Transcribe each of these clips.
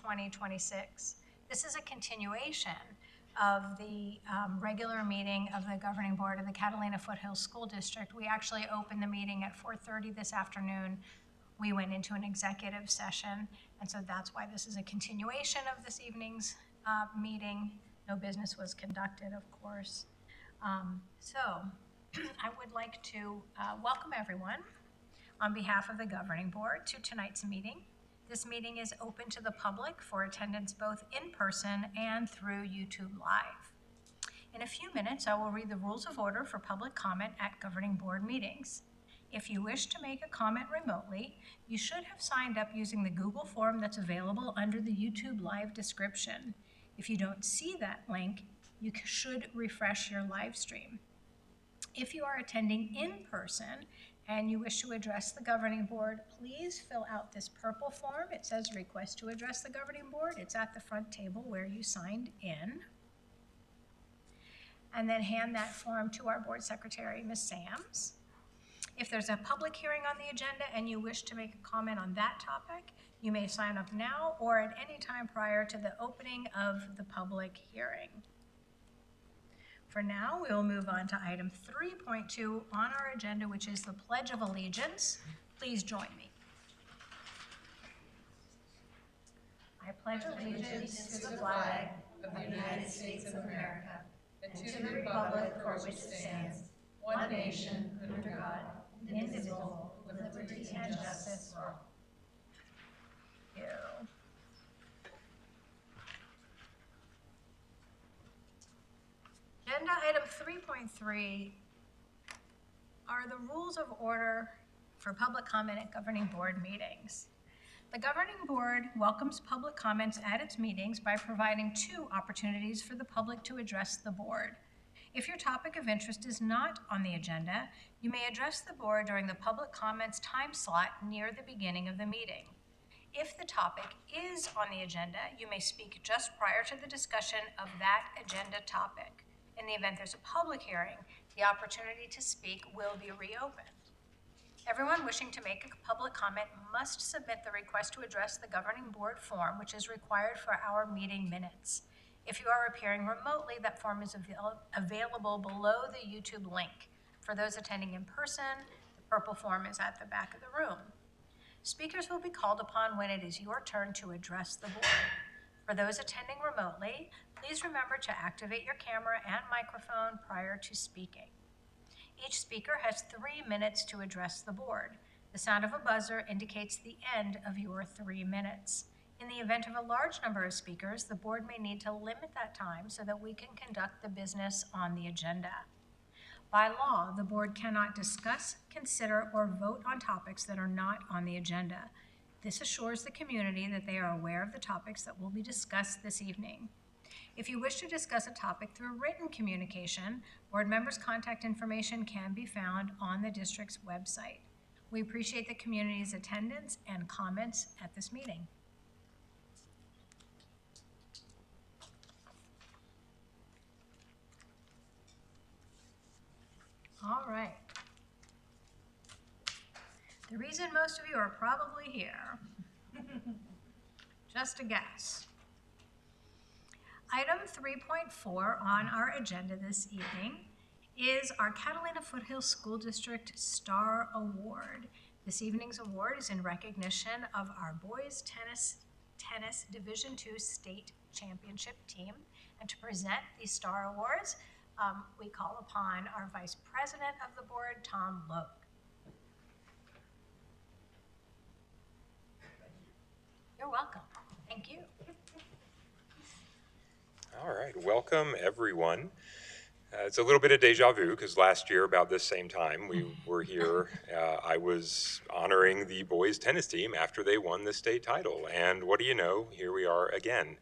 2026. This is a continuation of the regular meeting of the Governing Board of the Catalina Foothills School District. We actually opened the meeting at 4:30 this afternoon. We went into an executive session, and so that's why this is a continuation of this evening's meeting. No business was conducted, of course. I would like to welcome everyone on behalf of the Governing Board to tonight's meeting. This meeting is open to the public for attendance both in person and through YouTube Live. In a few minutes, I will read the rules of order for public comment at Governing Board meetings. If you wish to make a comment remotely, you should have signed up using the Google form that's available under the YouTube Live description. If you don't see that link, you should refresh your live stream. If you are attending in person and you wish to address the Governing Board, please fill out this purple form. It says request to address the Governing Board. It's at the front table where you signed in. And then hand that form to our Board Secretary, Ms. Sams. If there's a public hearing on the agenda and you wish to make a comment on that topic, you may sign up now or at any time prior to the opening of the public hearing. For now, we will move on to item 3.2 on our agenda, which is the Pledge of Allegiance. Please join me. I pledge allegiance to the flag of the United States of America and to the republic for which it stands, one nation, under God, indivisible, with liberty and justice for all. Thank you. Agenda item 3.3 are the rules of order for public comment at Governing Board meetings. The Governing Board welcomes public comments at its meetings by providing 2 opportunities for the public to address the board. If your topic of interest is not on the agenda, you may address the board during the public comments time slot near the beginning of the meeting. If the topic is on the agenda, you may speak just prior to the discussion of that agenda topic. In the event there's a public hearing, the opportunity to speak will be reopened. Everyone wishing to make a public comment must submit the request to address the Governing Board form, which is required for our meeting minutes. If you are appearing remotely, that form is available below the YouTube link. For those attending in person, the purple form is at the back of the room. Speakers will be called upon when it is your turn to address the board. For those attending remotely, please remember to activate your camera and microphone prior to speaking. Each speaker has 3 minutes to address the board. The sound of a buzzer indicates the end of your 3 minutes. In the event of a large number of speakers, the board may need to limit that time so that we can conduct the business on the agenda. By law, the board cannot discuss, consider, or vote on topics that are not on the agenda. This assures the community that they are aware of the topics that will be discussed this evening. If you wish to discuss a topic through written communication, board members' contact information can be found on the district's website. We appreciate the community's attendance and comments at this meeting. All right. The reason most of you are probably here, just a guess. Item 3.4 on our agenda this evening is our Catalina Foothills School District Star Award. This evening's award is in recognition of our boys tennis Division II state championship team. And to present these Star Awards, we call upon our Vice President of the board, Tom Logue. You're welcome. Thank you. All right, welcome everyone. It's a little bit of deja vu because last year about this same time we were here. I was honoring the boys tennis team after they won the state title, and what do you know, here we are again.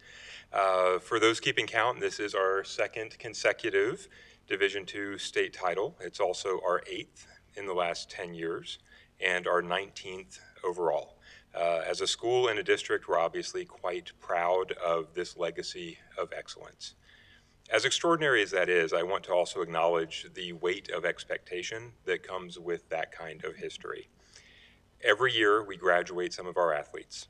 For those keeping count, this is our 2nd consecutive Division II state title. It's also our 8th in the last 10 years and our 19th overall. As a school and a district, we're obviously quite proud of this legacy of excellence. As extraordinary as that is, I want to also acknowledge the weight of expectation that comes with that kind of history. Every year, we graduate some of our athletes.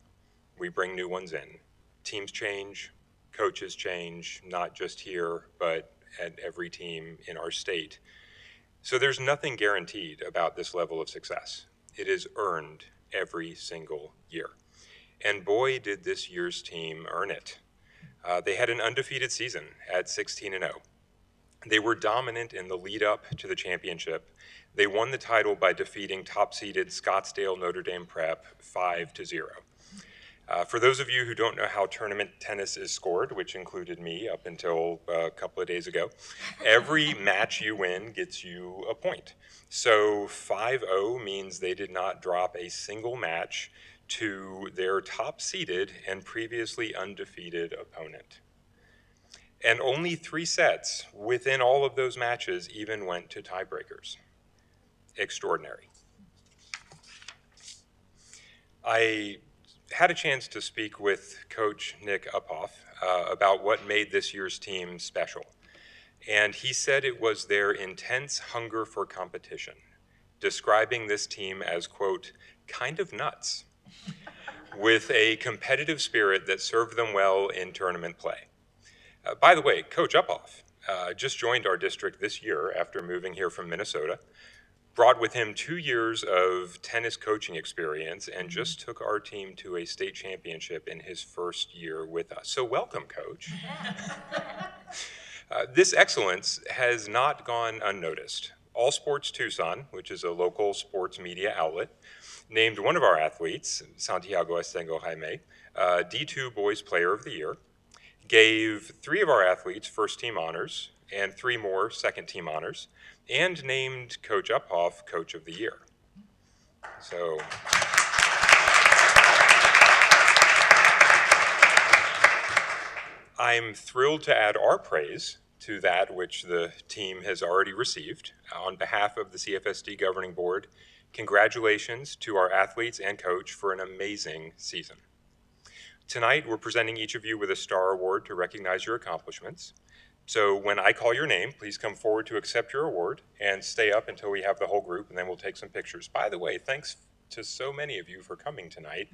We bring new ones in. teams change, coaches change, not just here, but at every team in our state. So there's nothing guaranteed about this level of success. It is earned every single year. And boy, did this year's team earn it. They had an undefeated season at 16-0. They were dominant in the lead up to the championship. They won the title by defeating top-seeded Scottsdale Notre Dame Prep 5-0. For those of you who don't know how tournament tennis is scored, which included me up until a couple of days ago, every match you win gets you a point. So 5-0 means they did not drop a single match to their top-seeded and previously undefeated opponent. And only 3 sets within all of those matches even went to tiebreakers. Extraordinary. I had a chance to speak with Coach Nick Uphoff about what made this year's team special. And he said it was their intense hunger for competition, describing this team as, quote, kind of nuts, with a competitive spirit that served them well in tournament play. By the way, Coach Uphoff just joined our district this year after moving here from Minnesota, brought with him 2 years of tennis coaching experience, and just took our team to a state championship in his first year with us. So welcome, Coach. This excellence has not gone unnoticed. All Sports Tucson, which is a local sports media outlet, named one of our athletes, Santiago Estengo Jaime, D2 Boys Player of the Year, gave 3 of our athletes first-team honors and 3 more second-team honors, and named Coach Uphoff Coach of the Year. So I'm thrilled to add our praise to that which the team has already received. On behalf of the CFSD Governing Board, congratulations to our athletes and coach for an amazing season. Tonight, we're presenting each of you with a Star Award to recognize your accomplishments. So when I call your name, please come forward to accept your award and stay up until we have the whole group, and then we'll take some pictures. By the way, thanks to so many of you for coming tonight.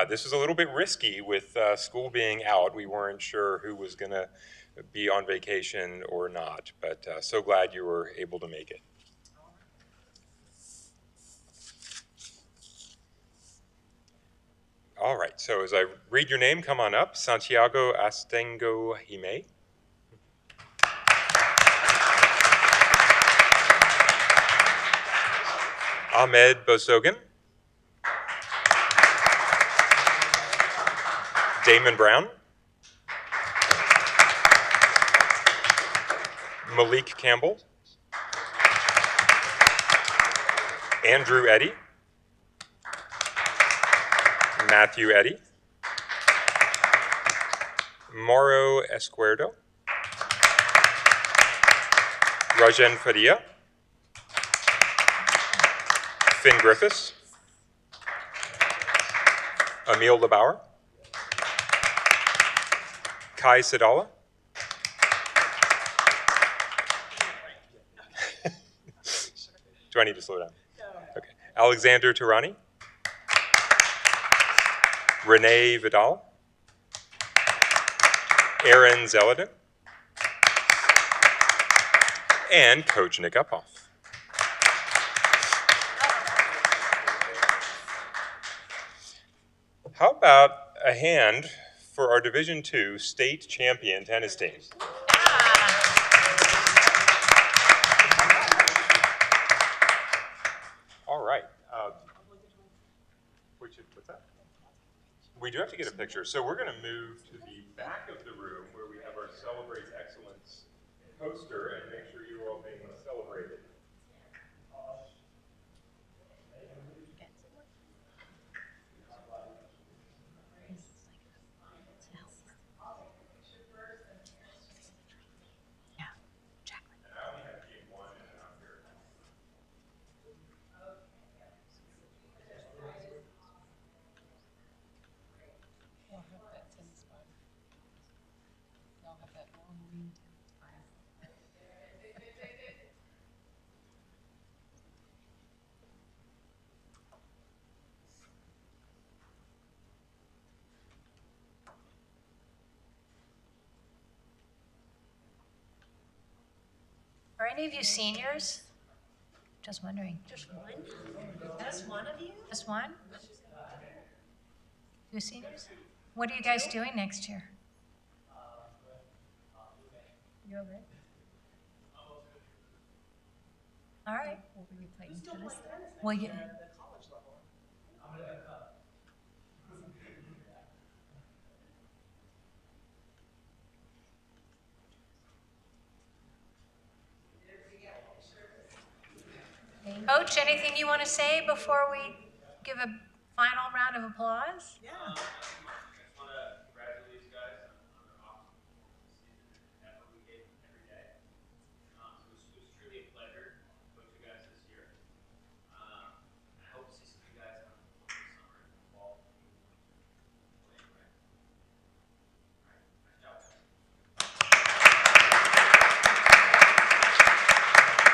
This was a little bit risky with school being out. We weren't sure who was going to be on vacation or not, but so glad you were able to make it. All right, so as I read your name, come on up. Santiago Estengo Jaime. Ahmed Bosogan. Damon Brown. Malik Campbell. Andrew Eddy. Matthew Eddy. Mauro Esquerdo. Rajen Fadia. Finn Griffiths. Emil LeBauer. Kai Sidala. Do I need to slow down? Okay. Alexander Turani. Renee Vidal. Aaron Zeladin. And Coach Nick Uphoff. How about a hand for our Division II state champion tennis team? All right. What's that? We do have to get a picture. So we're going to move to the back of the room where we have our Celebrates Excellence poster and make sure you're all being celebrated. any of you seniors? Just wondering. Just one? Just one of you? Just one? You seniors? What are you guys doing next year? You over it? All right. Will you play tennis then? Well, you, Coach, anything you want to say before we give a final round of applause? Yeah. I just want to congratulate you guys on the awesome season and effort we gave every day. It was truly a pleasure to coach you guys this year. I hope to see some of you guys on the summer and the fall. Well, anyway. All right, nice job.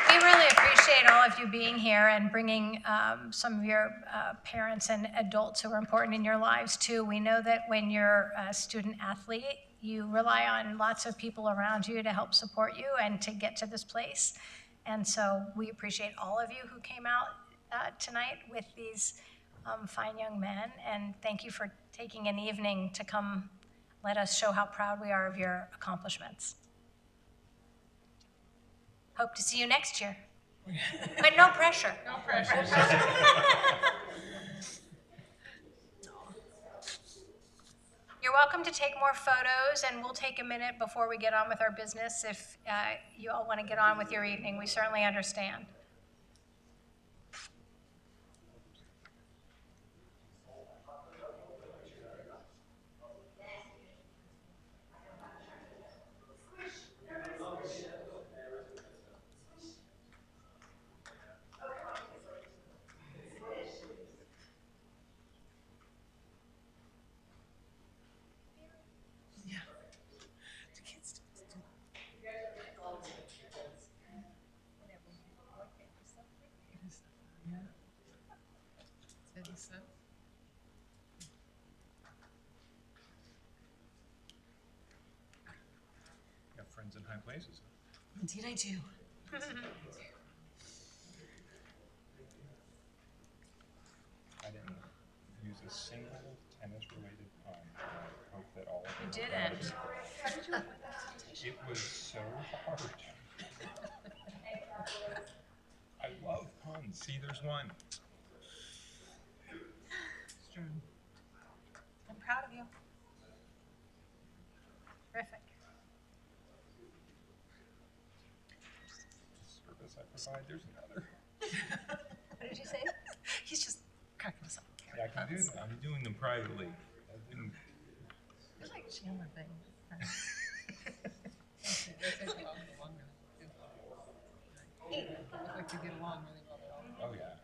We really appreciate all of you being here and bringing some of your parents and adults who are important in your lives too. We know that when you're a student athlete, you rely on lots of people around you to help support you and to get to this place. And so we appreciate all of you who came out tonight with these fine young men. And thank you for taking an evening to come let us show how proud we are of your accomplishments. Hope to see you next year. But no pressure. No pressure. You're welcome to take more photos, and we'll take a minute before we get on with our business. If you all want to get on with your evening, we certainly understand. Got friends in high places. Indeed I do. I didn't use a single tennis-related pun. I hope that all of You you didn't. It was so hard. I love puns. See, there's one. I'm proud of you. Terrific. Service I provide. There's another. What did you say? He's just cracking us up. Yeah, I can do them. I'm doing them privately. I've been. It's like a Chandler thing. Like to get along really well. Oh yeah.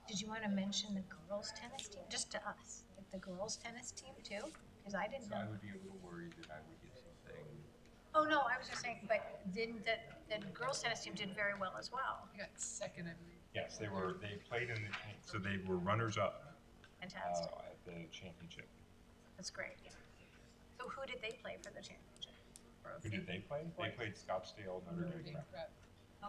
Did you want to mention the girls' tennis team, just to us, like the girls' tennis team too? Because I didn't So I know. would be a little worried that I would get something. Oh, no, I was just saying, but didn't the girls' tennis team did very well as well. I got second, I believe. Yes, they were. They played in the. So they were runners-up Fantastic. at the championship. That's great. So who did they play for the championship? Who did they play? They played Scottsdale, Notre Notre Dame. Dame Prep. prep.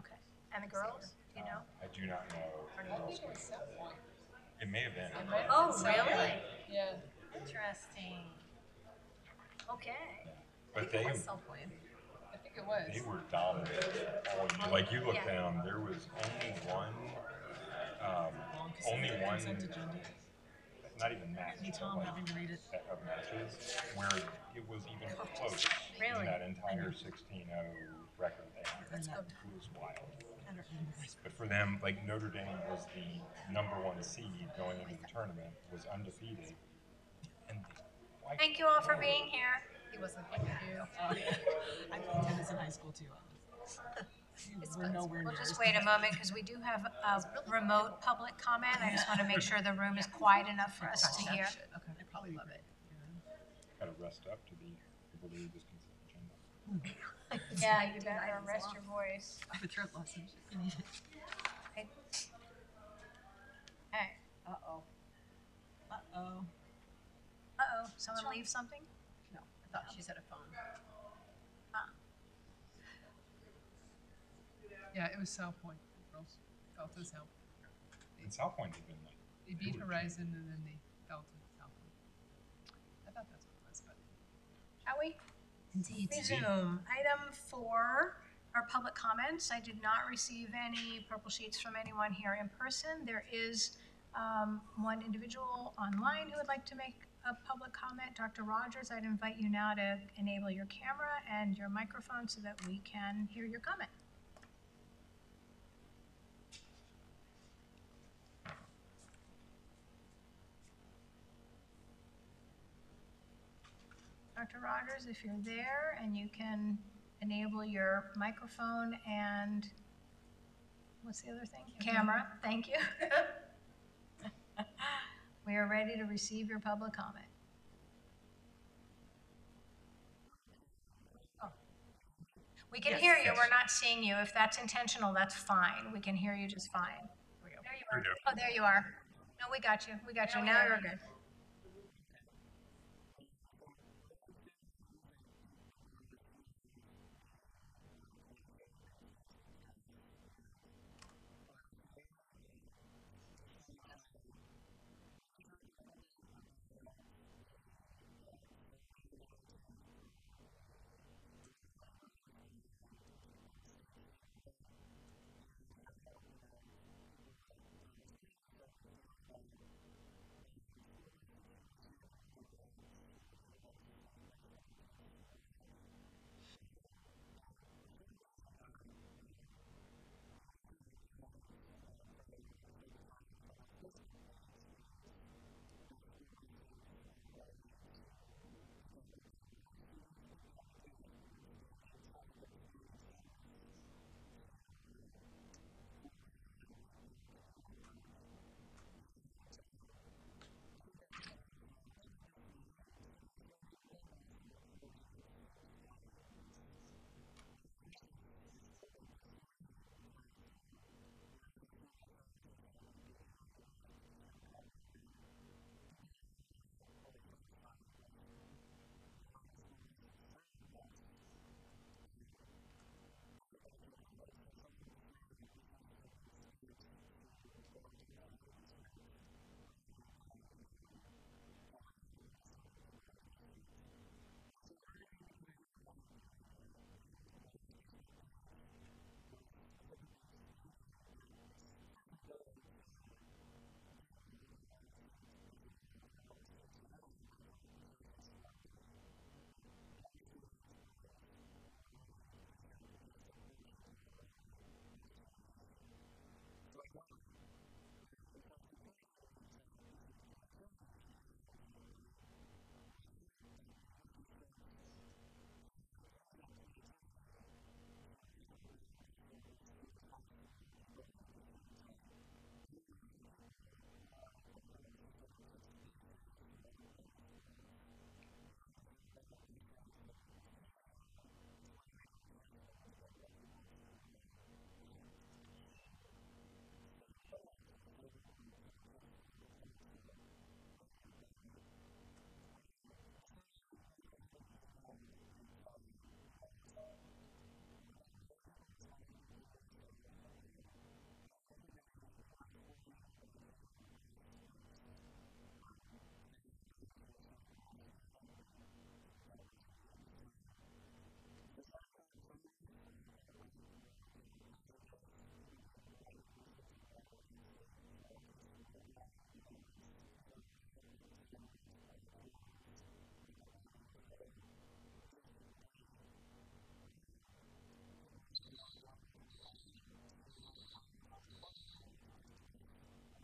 Okay. And the girls, do you know? I do not know. I think it was South Point. It may have been. It might have Oh, been South really? Point. Yeah. Interesting. Okay. But I think they it was South Point. I think it was. they were dominant all year. Like you look Yeah. down, there was only one, Consent agenda. not even match, Hey, but Tom, like having to read it. set of matches where it was even close. Really? In that entire 16-0 record they had. Let's go. It was wild. I don't remember. But for them, like Notre Dame was the #1 seed going into the tournament, was undefeated. And Thank you all for being here. He wasn't like you. I played tennis in high school too. We're nowhere We'll near. just as wait a good. moment because we do have a remote public comment. I just want to make sure the room is quiet enough for us to hear. Okay, I probably love it. gotta rest up to be able to read this consent agenda. Yeah, you better rest your voice. I have a throat lesson. You need it. Hey. Uh-oh. Uh-oh. Uh-oh, someone leave something? No, I thought she said a phone. Yeah, it was South Point. The girls fell to South. And South Point had been like. They beat Horizon and then they fell to South Point. I thought that's what it was, but Shall we? Indeed. Resume. Item 4 are public comments. I did not receive any purple sheets from anyone here in person. There is one individual online who would like to make a public comment. Dr. Rogers, I'd invite you now to enable your camera and your microphone so that we can hear your comment. Dr. Rogers, if you're there and you can enable your microphone and, what's the other thing? Camera, thank you. We are ready to receive your public comment. Oh. We can hear you, we're not seeing you. If that's intentional, that's fine. We can hear you just fine. There you are. Oh, there you are. No, we got you, Now you're good.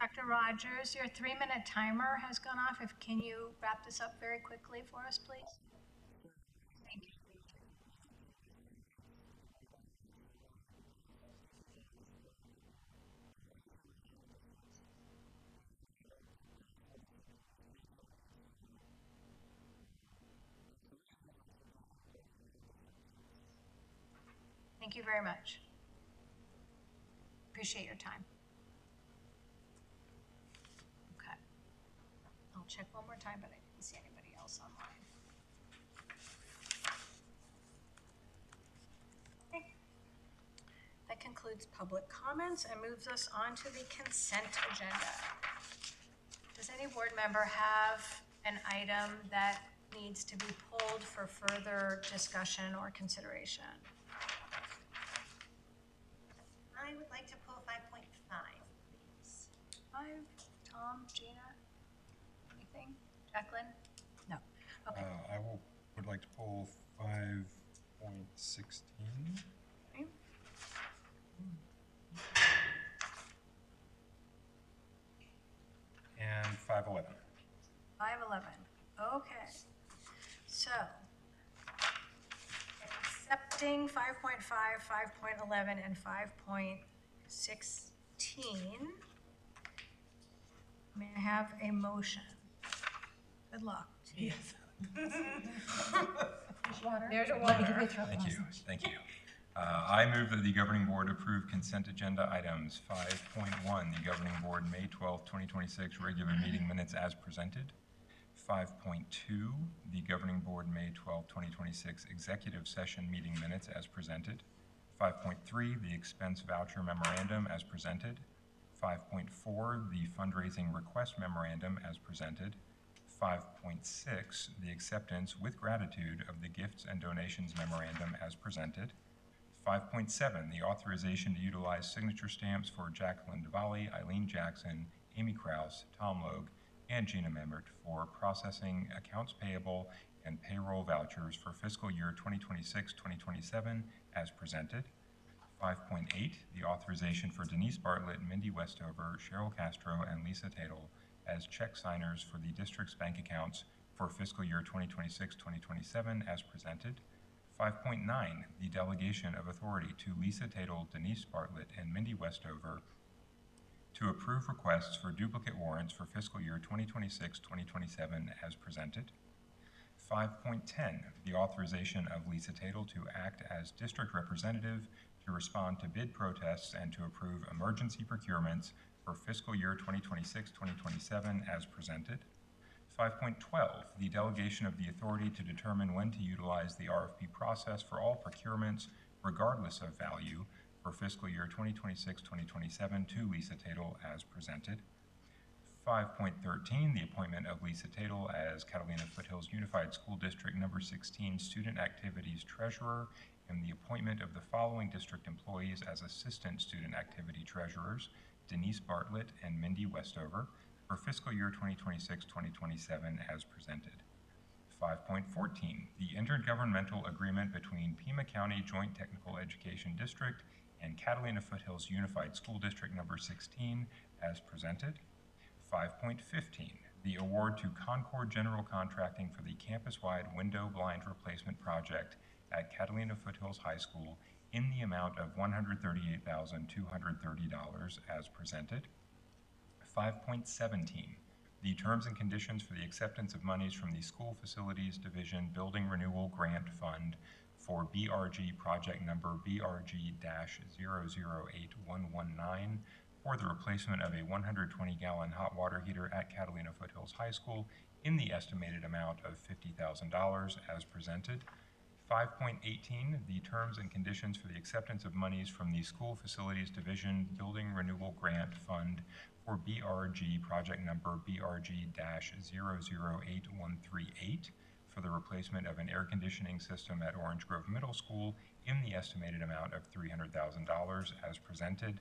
Dr. Rogers, your 3-minute timer has gone off. Can you wrap this up very quickly for us, please? Thank you. Thank you very much. Appreciate your time. Okay. I'll check one more time, but I didn't see anybody else online. Okay. That concludes concludes public comments and moves us on to the consent agenda. Does any board member have an item that needs to be pulled for further discussion or consideration? I would like to pull 5.5, please. 5, Tom, Gina, anything? Jacqueline? No. Okay. Would like to pull 5.16. Okay. And 5.11. 511, okay. So, accepting 5.5, 5.11, and 5.16, may I have a motion? Good luck. Yes. There's your water. Thank you. I move that the governing board approve consent agenda items 5.1, the governing board May 12, 2026 regular meeting minutes as presented. 5.2, the governing board May 12, 2026 executive session meeting minutes as presented. 5.3, the expense voucher memorandum as presented. 5.4, the fundraising request memorandum as presented. 5.6, the acceptance with gratitude of the gifts and donations memorandum as presented. 5.7, the authorization to utilize signature stamps for Jacqueline DeValle, Eileen Jackson, Amy Kraus, Tom Logue, and Gina Membert for processing accounts payable and payroll vouchers for fiscal year 2026-2027 as presented. 5.8, the authorization for Denise Bartlett, Mindy Westover, Cheryl Castro, and Lisa Tatel as check signers for the district's bank accounts for fiscal year 2026-2027 as presented. 5.9, the delegation of authority to Lisa Tatel, Denise Bartlett, and Mindy Westover to approve requests for duplicate warrants for fiscal year 2026-2027 as presented. 5.10, the authorization of Lisa Tatel to act as district representative to respond to bid protests and to approve emergency procurements for fiscal year 2026-2027 as presented. 5.12, the delegation of the authority to determine when to utilize the RFP process for all procurements, regardless of value, for fiscal year 2026-2027 to Lisa Tatel as presented. 5.13, the appointment of Lisa Tatel as Catalina Foothills Unified School District Number 16 Student Activities Treasurer, and the appointment of the following district employees as Assistant Student Activity Treasurers, Denise Bartlett and Mindy Westover, for fiscal year 2026-2027 as presented. 5.14, the intergovernmental agreement between Pima County Joint Technical Education District and Catalina Foothills Unified School District Number 16 as presented. 5.15, the award to Concord General Contracting for the campus-wide window blind replacement project at Catalina Foothills High School in the amount of $138,230 as presented. 5.17, the terms and conditions for the acceptance of monies from the School Facilities Division Building Renewal Grant Fund for BRG project number BRG-008119 for the replacement of a 120-gallon hot water heater at Catalina Foothills High School in the estimated amount of $50,000 as presented. 5.18, the terms and conditions for the acceptance of monies from the School Facilities Division Building Renewal Grant Fund for BRG project number BRG-008138 for the replacement of an air conditioning system at Orange Grove Middle School in the estimated amount of $300,000 as presented.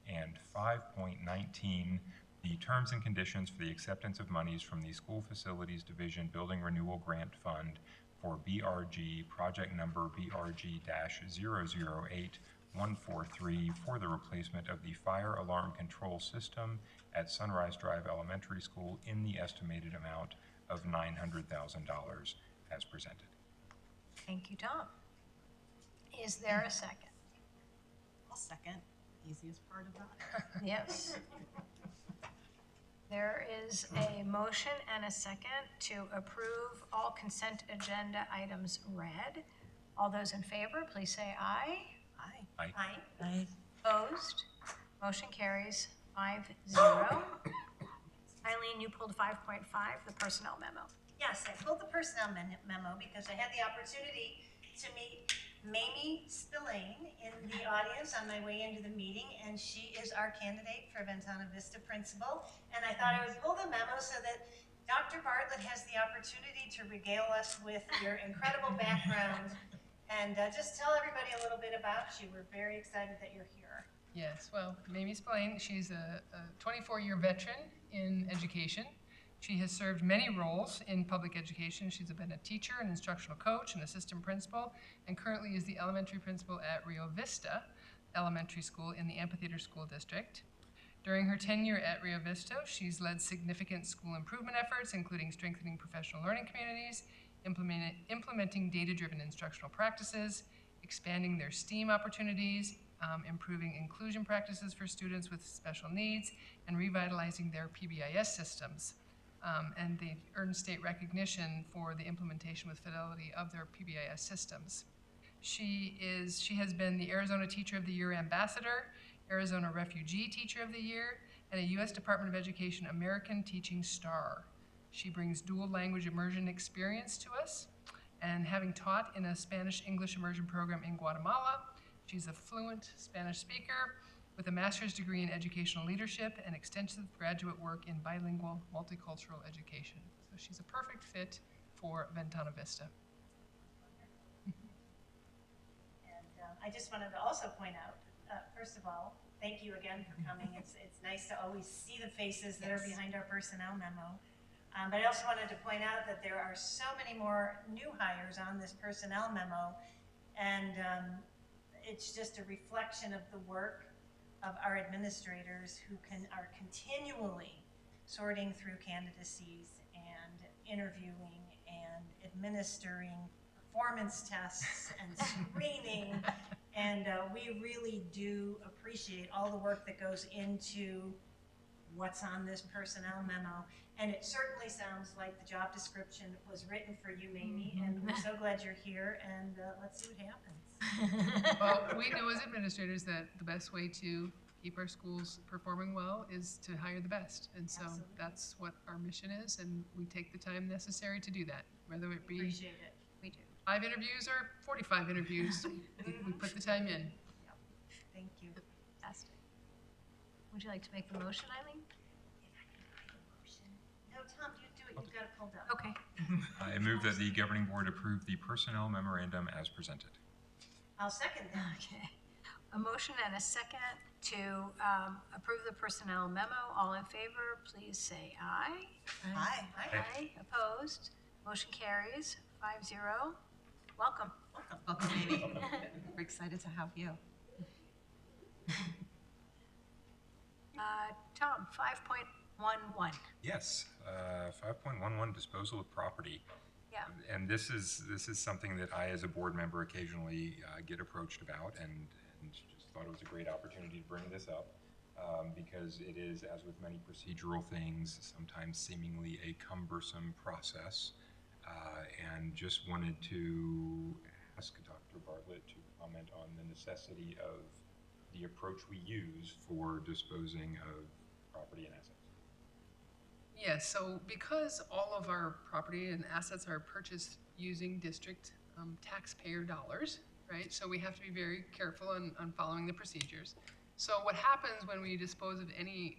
And 5.19, the terms and conditions for the acceptance of monies from the School Facilities Division Building Renewal Grant Fund for BRG project number BRG-008143 for the replacement of the fire alarm control system at Sunrise Drive Elementary School in the estimated amount of $900,000 as presented. Thank you, Tom. Is there a second? I'll second. Easiest part of that. Yes. There is a motion and a second to approve all consent agenda items read. All those in favor, please say aye. Aye. Aye. Aye. Opposed? Motion carries 5-0. Eileen, you pulled 5.5, the personnel memo. Yes, I pulled the personnel memo because I had the opportunity to meet Mamie Spillane in the audience on my way into the meeting, and she is our candidate for Ventana Vista principal. And I thought I would pull the memo so that Dr. Bartlett has the opportunity to regale us with your incredible background and just tell everybody a little bit about you. We're very excited that you're here. Yes, well, Mamie Spillane, she's a 24-year veteran in education. She has served many roles in public education. She's been a teacher, an instructional coach, an assistant principal, and currently is the elementary principal at Rio Vista Elementary School in the Amphitheater School District. During her tenure at Rio Vista, she's led significant school improvement efforts, including strengthening professional learning communities, implementing data-driven instructional practices, expanding their STEAM opportunities, improving inclusion practices for students with special needs, and revitalizing their PBIS systems. And they've earned state recognition for the implementation with fidelity of their PBIS systems. She has been the Arizona Teacher of the Year Ambassador, Arizona Refugee Teacher of the Year, and a U.S. Department of Education American Teaching Star. She brings dual language immersion experience to us, and having taught in a Spanish-English immersion program in Guatemala, she's a fluent Spanish speaker with a master's degree in educational leadership and extensive graduate work in bilingual multicultural education. So she's a perfect fit for Ventana Vista. And I just wanted to also point out, first of all, thank you again for coming. It's nice to always see the faces that are behind our personnel memo. But I also wanted to point out that there are so many more new hires on this personnel memo, and it's just a reflection of the work of our administrators who are continually sorting through candidacies and interviewing and administering performance tests and screening. And we really do appreciate all the work that goes into what's on this personnel memo. And it certainly sounds like the job description was written for you, Mamie, and we're so glad you're here, and let's see what happens. Well, we know as administrators that the best way to keep our schools performing well is to hire the best. And so Absolutely. that's what our mission is, and we take the time necessary to do that, whether it be Appreciate it. We do. 5 interviews or 45 interviews. We put the time in. Thank you. Fantastic. Would you like to make the motion, Eileen? No, Tom, you do it. You've got it pulled up. Okay. I move that the governing board approve the personnel memorandum as presented. I'll second that. Okay. A motion and a second to approve the personnel memo. All in favor, please say aye. Hi. Aye. Opposed? Motion carries 5-0. Welcome. Welcome, Mamie. We're excited to have you. Tom, 5.11. Yes, 5.11 disposal of property. Yeah. And this is something that I, as a board member, occasionally get approached about, and just thought it was a great opportunity to bring this up because it is, as with many procedural things, sometimes seemingly a cumbersome process. And just wanted to ask Dr. Bartlett to comment on the necessity of the approach we use for disposing of property and assets. Yes, so because all of our property and assets are purchased using district taxpayer dollars, right? So we have to be very careful on following the procedures. So what happens when we dispose of any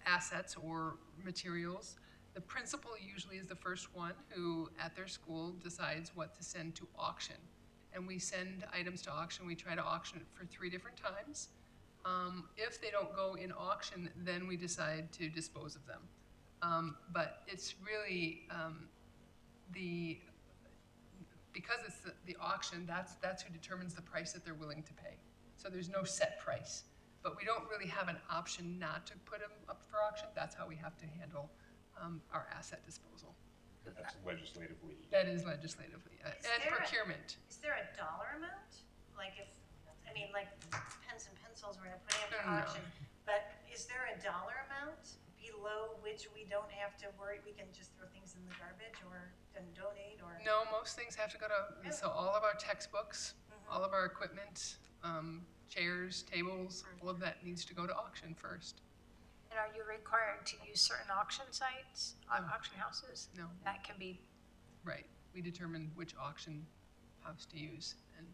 assets or materials, the principal usually is the first one who, at their school, decides what to send to auction. And we send items to auction. We try to auction it for 3 different times. If they don't go in auction, then we decide to dispose of them. But it's really because it's the auction, that's who determines the price that they're willing to pay. So there's no set price. But we don't really have an option not to put them up for auction. That's how we have to handle our asset disposal. That's legislatively. That is legislatively, and there a- procurement. Is there a dollar amount? Like like pens and pencils we're putting up for No. auction, but is there a dollar amount below which we don't have to worry, we can just throw things in the garbage or then donate or? No, most things have to go to, so all of our textbooks, all of our equipment, chairs, tables, all of that needs to go to auction first. And are you required to use certain auction sites, auction houses? No. That can be, Right, we determine which auction house to use. And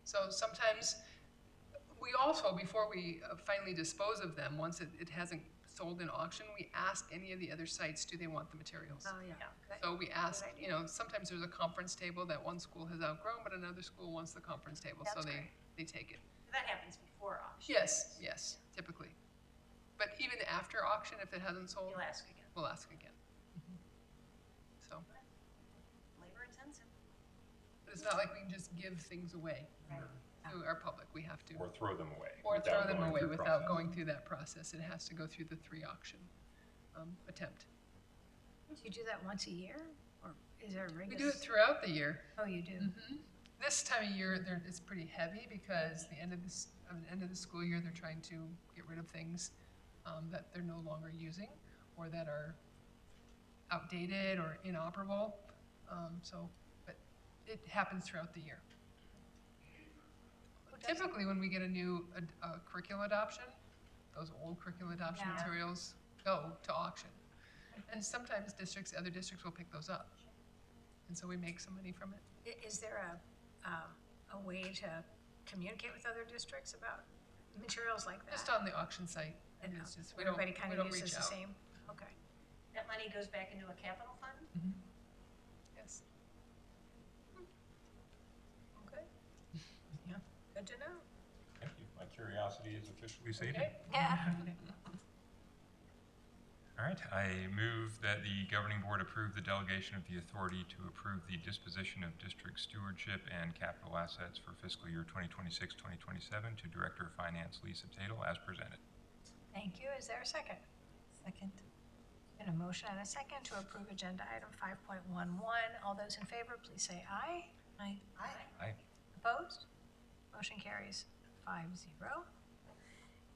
so sometimes, we also, before we finally dispose of them, once it hasn't sold in auction, we ask any of the other sites, do they want the materials? Oh, yeah. Good. So we ask, idea. you know, sometimes there's a conference table that one school has outgrown, but another school wants the conference table, so That's they, great. they take it. That happens before auction. Yes, yes, typically. But even after auction, if it hasn't sold, You'll ask again. we'll ask again. So, Labor intensive. but it's not like we can just give things away to our public, we have to. Or throw them away. Or throw without them going away through without process. going through that process. It has to go through the 3 auction attempt. Do you do that once a year, or is there a We regular? do it throughout the year. Oh, you do? This time of year, it's pretty heavy because the end of the school year, they're trying to get rid of things that they're no longer using or that are outdated or inoperable. But it happens throughout the year. Typically, when we get a new curriculum adoption, those old curriculum adoption Yeah. materials go to auction. And sometimes other districts will pick those up. And so we make some money from it. Is there a way to communicate with other districts about materials like that? Just on the auction site. And it's just, we don't Everybody kind of reach uses the out. same? Okay. That money goes back into a capital fund? Yes. Okay. Yeah. Good to know. Thank you. My curiosity is officially sated. Okay. Yeah. All right, I move that the governing board approve the delegation of the authority to approve the disposition of district stewardship and capital assets for fiscal year 2026-2027 to Director of Finance Lisa Tatel as presented. Thank you. Is there a second? Second. And a motion and a second to approve agenda item 5.11. All those in favor, please say aye. Aye. Aye. Opposed? Motion carries 5-0.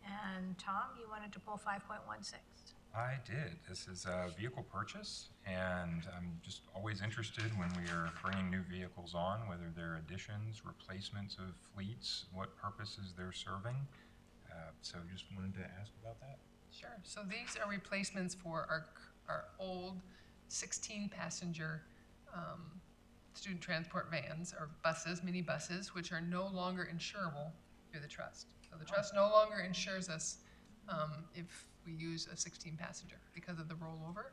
And Tom, you wanted to pull 5.16. I did. This is a vehicle purchase, and I'm just always interested when we are bringing new vehicles on, whether they're additions, replacements of fleets, what purposes they're serving. So just wanted to ask about that. Sure. So these are replacements for our old 16-passenger student transport vans or buses, mini buses, which are no longer insurable through the trust. So the trust no longer insures us if we use a 16-passenger because of the rollover.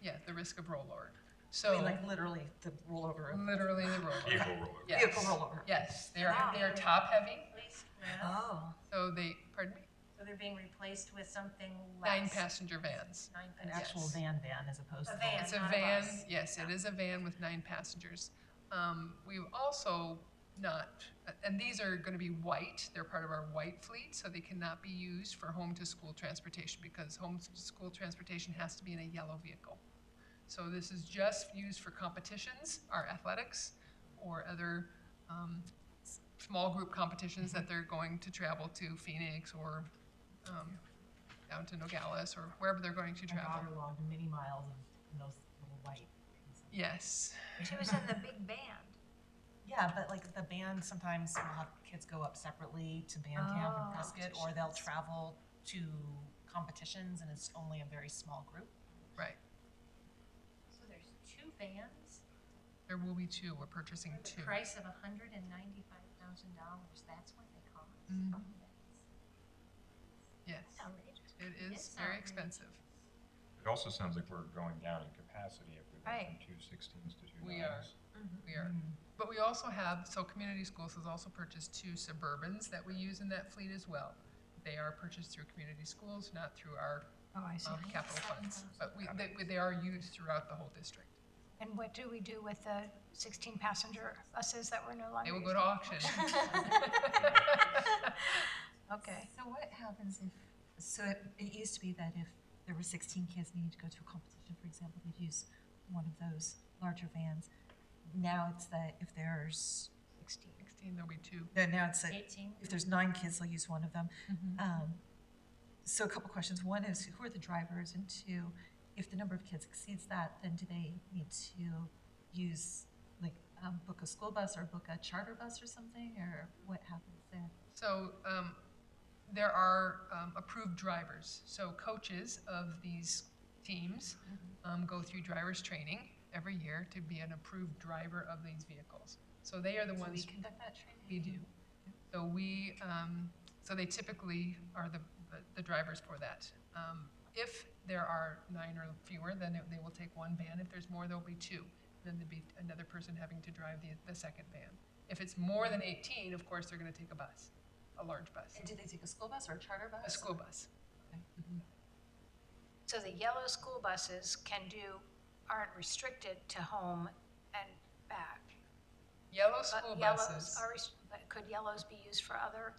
Yeah, the risk of rollover. So I mean, like literally the rollover. literally the rollover. Vehicle rollover. Yes. Vehicle rollover. Yes, they are Wow. top heavy. Replaced with- Oh. So they, pardon me, So they're being replaced with something less? 9-passenger vans. An Yes. actual van as opposed A to. van. It's a not a van, bus. yes, it is a van with 9 passengers. We've also not, and these are gonna be white, they're part of our white fleet, so they cannot be used for home-to-school transportation because home-to-school transportation has to be in a yellow vehicle. So this is just used for competitions, our athletics, or other small group competitions that they're going to travel to Phoenix or down to Nogales or wherever they're going to My travel. daughter logged many miles of those little white. Yes. She was in the big band. Yeah, but like the band, sometimes we'll have kids go up separately to band camp Oh. in Prescott, or they'll travel to competitions and it's only a very small group. Right. So there's 2 vans There will be 2. We're purchasing for 2. the price of $195,000. That's what they cost. Mhm. Yes. Outrageous. It It's is very outrageous. expensive. It also sounds like we're going down in capacity if we go Right. from 2 16s to 2 We are. 9s. We are. But we also have, so Community Schools has also purchased 2 Suburbans that we use in that fleet as well. They are purchased through Community Schools, not through our Oh, I see. capital funds. But they are used throughout the whole district. And what do we do with the 16-passenger buses that were no longer They will used? go to auction. Okay. So what happens if, so it used to be that if there were 16 kids needing to go to a competition, for example, they'd use one of those larger vans. Now it's that if there's, 16, there'll be 2. no, now it's that 18? if there's 9 kids, they'll use one of them. So a couple questions. One is, who are the drivers? And 2, if the number of kids exceeds that, then do they need to use, like, book a school bus or book a charter bus or something? Or what happens there? So there are approved drivers. So coaches of these teams go through driver's training every year to be an approved driver of these vehicles. So they are the ones. We conduct that training? We do. So so they typically are the drivers for that. If there are 9 or fewer, then they will take one van. If there's more, there'll be 2. Then there'd be another person having to drive the second van. If it's more than 18, of course, they're gonna take a bus, a large bus, And do they take a school bus or a charter bus? a school bus. So the yellow school buses aren't restricted to home and back. Yellow But school yellows buses. but could yellows be used for other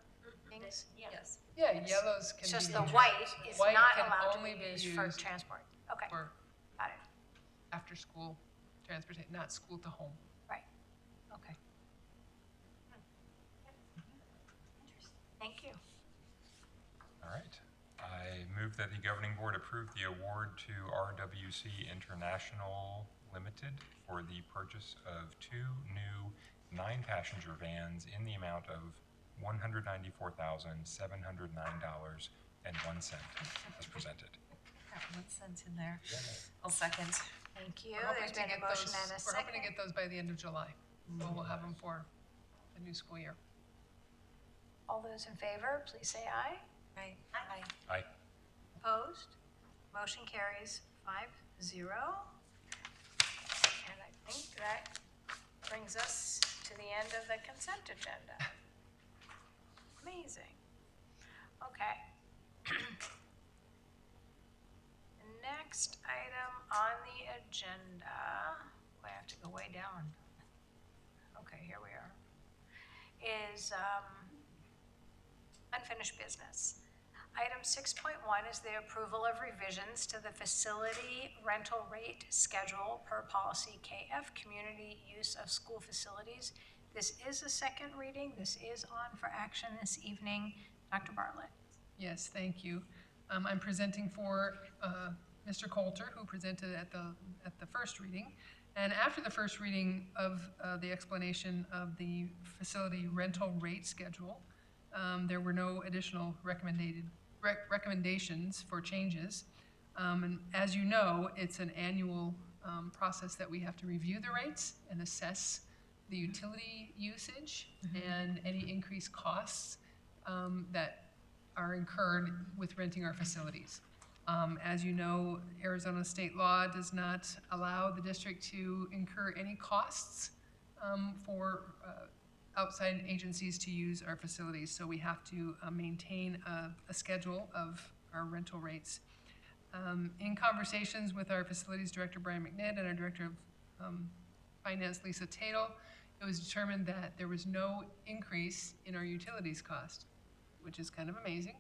things? Yes. Yeah, yellows can It's be. just the used white is White not can allowed to only be be used for used transport. Okay, For got it, after-school transportation, not school to home. right, okay. Thank you. All right. I move that the governing board approve the award to RWC International Limited for the purchase of 2 new 9-passenger vans in the amount of $194,709.01 as presented. Got 1 cent in there. I'll second. Thank you. We're hoping There's to been a get motion those- and a We're hoping to second. get those by the end of July. So we'll have them for the new school year. All those in favor, please say aye. Aye. Aye. Aye. Opposed? Motion carries 5-0. And I think that brings us to the end of the consent agenda. Amazing. Okay. The next item on the agenda, I have to go way down. Okay, here we are, is unfinished business. Item 6.1 is the approval of revisions to the facility rental rate schedule per policy KF, community use of school facilities. This is a second reading. This is on for action this evening. Dr. Bartlett. Yes, thank you. I'm presenting for Mr. Coulter, who presented at the first reading. And after the first reading of the explanation of the facility rental rate schedule, there were no additional recommendations for changes. And as you know, it's an annual process that we have to review the rates and assess the utility usage and any increased costs that are incurred with renting our facilities. As you know, Arizona state law does not allow the district to incur any costs for outside agencies to use our facilities, so we have to maintain a schedule of our rental rates. In conversations with our facilities director, Brian McNitt, and our director of finance, Lisa Tatel, it was determined that there was no increase in our utilities cost, which is kind of amazing.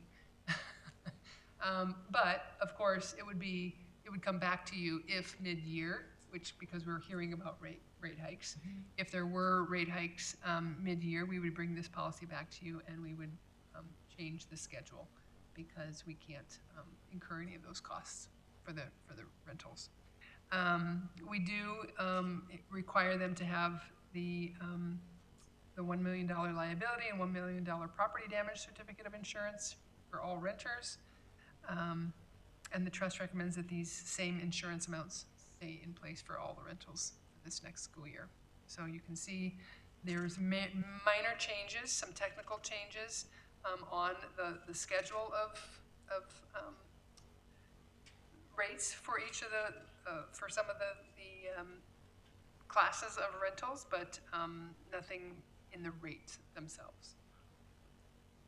But of course, it would come back to you if mid-year, which, because we're hearing about rate hikes, if there were rate hikes mid-year, we would bring this policy back to you and we would change the schedule because we can't incur any of those costs for the rentals. We do require them to have the $1 million liability and $1 million property damage certificate of insurance for all renters. And the trust recommends that these same insurance amounts stay in place for all the rentals for this next school year. So you can see there's minor changes, some technical changes on the schedule of rates for each of for some of the classes of rentals, but nothing in the rates themselves.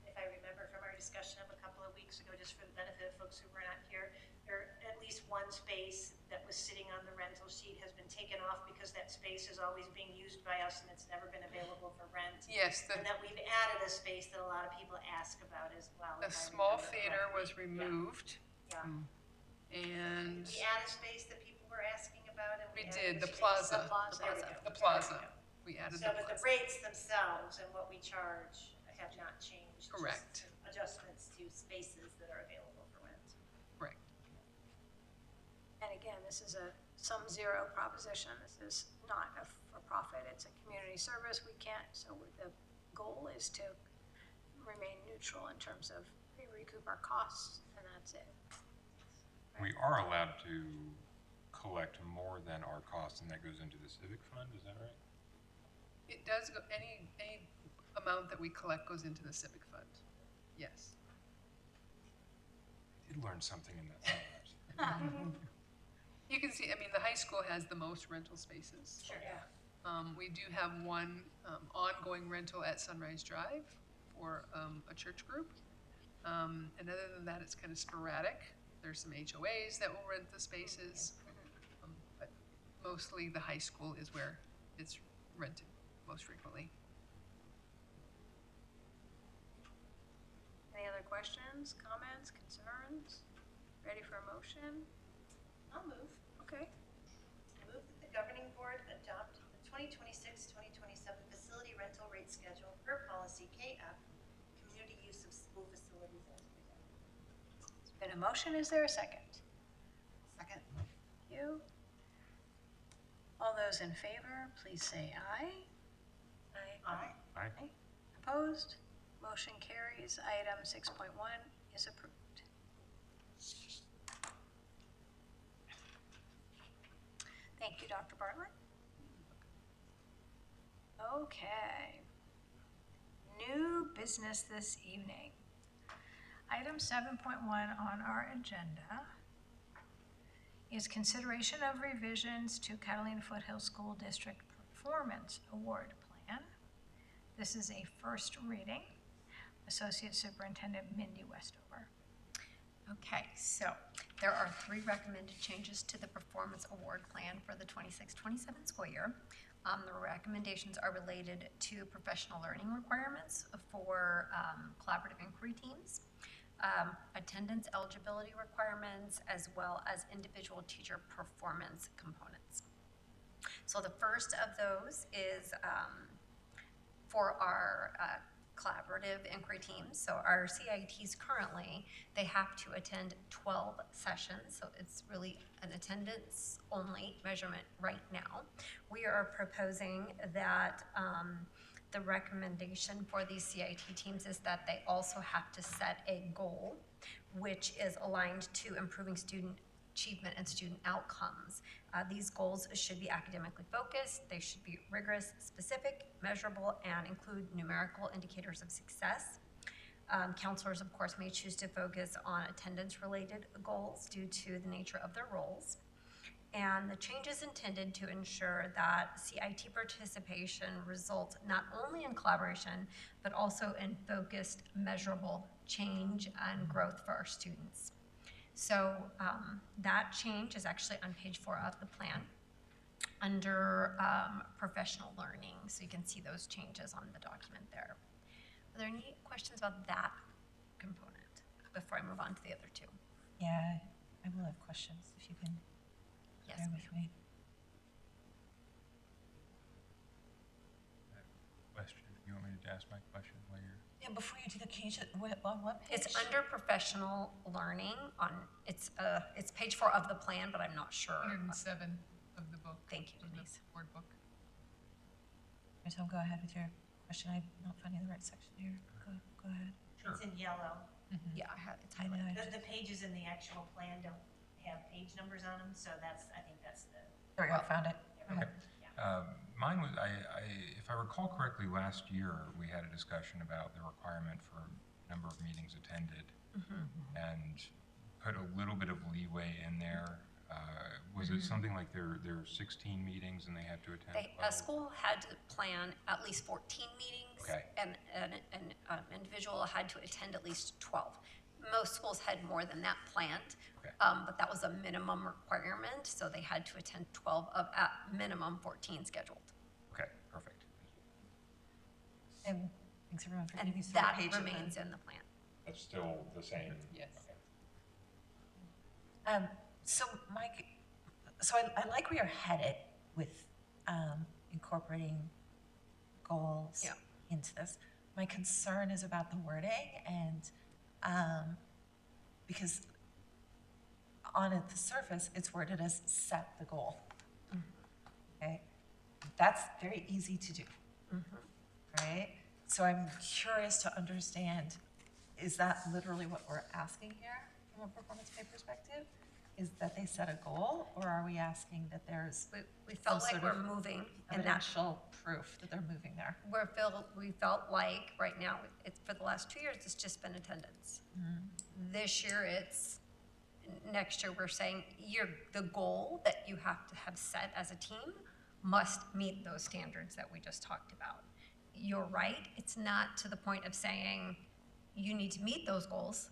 If I remember from our discussion of a couple of weeks ago, just for the benefit of folks who were not here, there at least one space that was sitting on the rental sheet has been taken off because that space is always being used by us and it's never been available for rent. Yes, And that we've added a space that a lot of people ask about as well. the if I small remember theater correctly. was removed, Yeah. and We added a space that people were asking about and we added did, the space- plaza. There we go. The plaza. We added So, the but the plaza. rates themselves and what we charge have not changed. just Correct. Adjustments to spaces that are available for rent. Correct. And again, this is a sum zero proposition. This is not a for-profit, it's a community service. We can't, so the goal is to remain neutral in terms of we recoup our costs, and that's it. We are allowed to collect more than our cost, and that goes into the civic fund, is that right? It does go, any amount that we collect goes into the civic fund, yes. I did learn something in that seminar. You can see, I mean, the high school has the most rental spaces. Sure. We do have one ongoing rental at Sunrise Drive for a church group. And other than that, it's kind of sporadic. There's some HOAs that will rent the spaces. But mostly the high school is where it's rented most frequently. Any other questions, comments, concerns? Ready for a motion? I'll move. Okay. Move that the governing board adopt the 2026-2027 facility rental rate schedule per policy KF, community use of school facilities as presented. It's been a motion. Is there a second? Second. Thank you. All those in favor, please say aye. Aye. Aye. Opposed? Motion carries. Item 6.1 is approved. Thank you, Dr. Bartlett. Okay. New business this evening. Item 7.1 on our agenda is consideration of revisions to Catalina Foothills School District Performance Award Plan. This is a first reading. Associate Superintendent Mindy Westover. Okay, so there are 3 recommended changes to the performance award plan for the 26-27 school year. The recommendations are related to professional learning requirements for collaborative inquiry teams, attendance eligibility requirements, as well as individual teacher performance components. So the first of those is for our collaborative inquiry teams. So our CITs currently, they have to attend 12 sessions. So it's really an attendance only measurement right now. We are proposing that the recommendation for these CIT teams is that they also have to set a goal, which is aligned to improving student achievement and student outcomes. These goals should be academically focused, they should be rigorous, specific, measurable, and include numerical indicators of success. Counselors, of course, may choose to focus on attendance-related goals due to the nature of their roles. And the change is intended to ensure that CIT participation results not only in collaboration, but also in focused, measurable change and growth for our students. So that change is actually on page 4 of the plan under professional learning. So you can see those changes on the document there. Are there any questions about that component before I move on to the other 2? Yeah, I will have questions if you can Yes. bear with me. Question, you want me to ask my question while you're? Yeah, before you do the, can you just, on what page? It's under professional learning on, it's page 4 of the plan, but I'm not sure. 107 of the book. Thank you, of the Denise. board book. Tom, go ahead with your question. I'm not finding the right section here. Go ahead. It's in yellow. Yeah, I have, it's I know, highlighted. The pages in the actual plan don't have page numbers on them, so I think that's the. There we go, found it. Okay. Mine was, if I recall correctly, last year, we had a discussion about the requirement for number of meetings attended and put a little bit of leeway in there. Was it something like there were 16 meetings and they had to attend? A school had to plan at least 14 meetings. Okay. And an individual had to attend at least 12. Most schools had more than that planned, Okay. but that was a minimum requirement, so they had to attend 12 of, at minimum, 14 scheduled. Okay, perfect. And thanks everyone for And giving me some that page of remains the- in the plan. That's still the same? Yes. Okay. So Mike, so I like where you're headed with incorporating goals Yeah. into this. My concern is about the wording and because on the surface, it's worded as set the goal. Okay, that's very easy to do, right? So I'm curious to understand, is that literally what we're asking here from a performance pay perspective? is that they set a goal, or are we asking that there's We felt some like sort we're of moving in that, evidential proof that they're moving there? we felt like right now, it's, for the last 2 years, it's just been attendance. This year, next year, we're saying the goal that you have to have set as a team must meet those standards that we just talked about. You're right, it's not to the point of saying you need to meet those goals,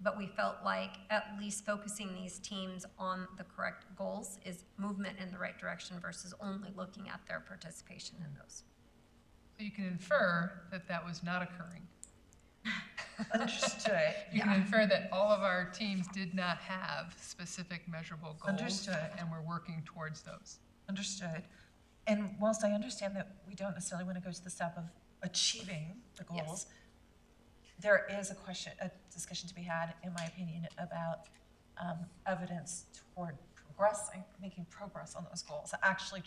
but we felt like at least focusing these teams on the correct goals is movement in the right direction versus only looking at their participation in those. So you can infer that that was not occurring. Understood. You can infer that all of our teams did not have specific measurable goals. Understood. And we're working towards those. Understood. And whilst I understand that we don't necessarily want to go to the step of achieving the goals, Yes. there is a discussion to be had, in my opinion, about evidence toward making progress on those goals, actually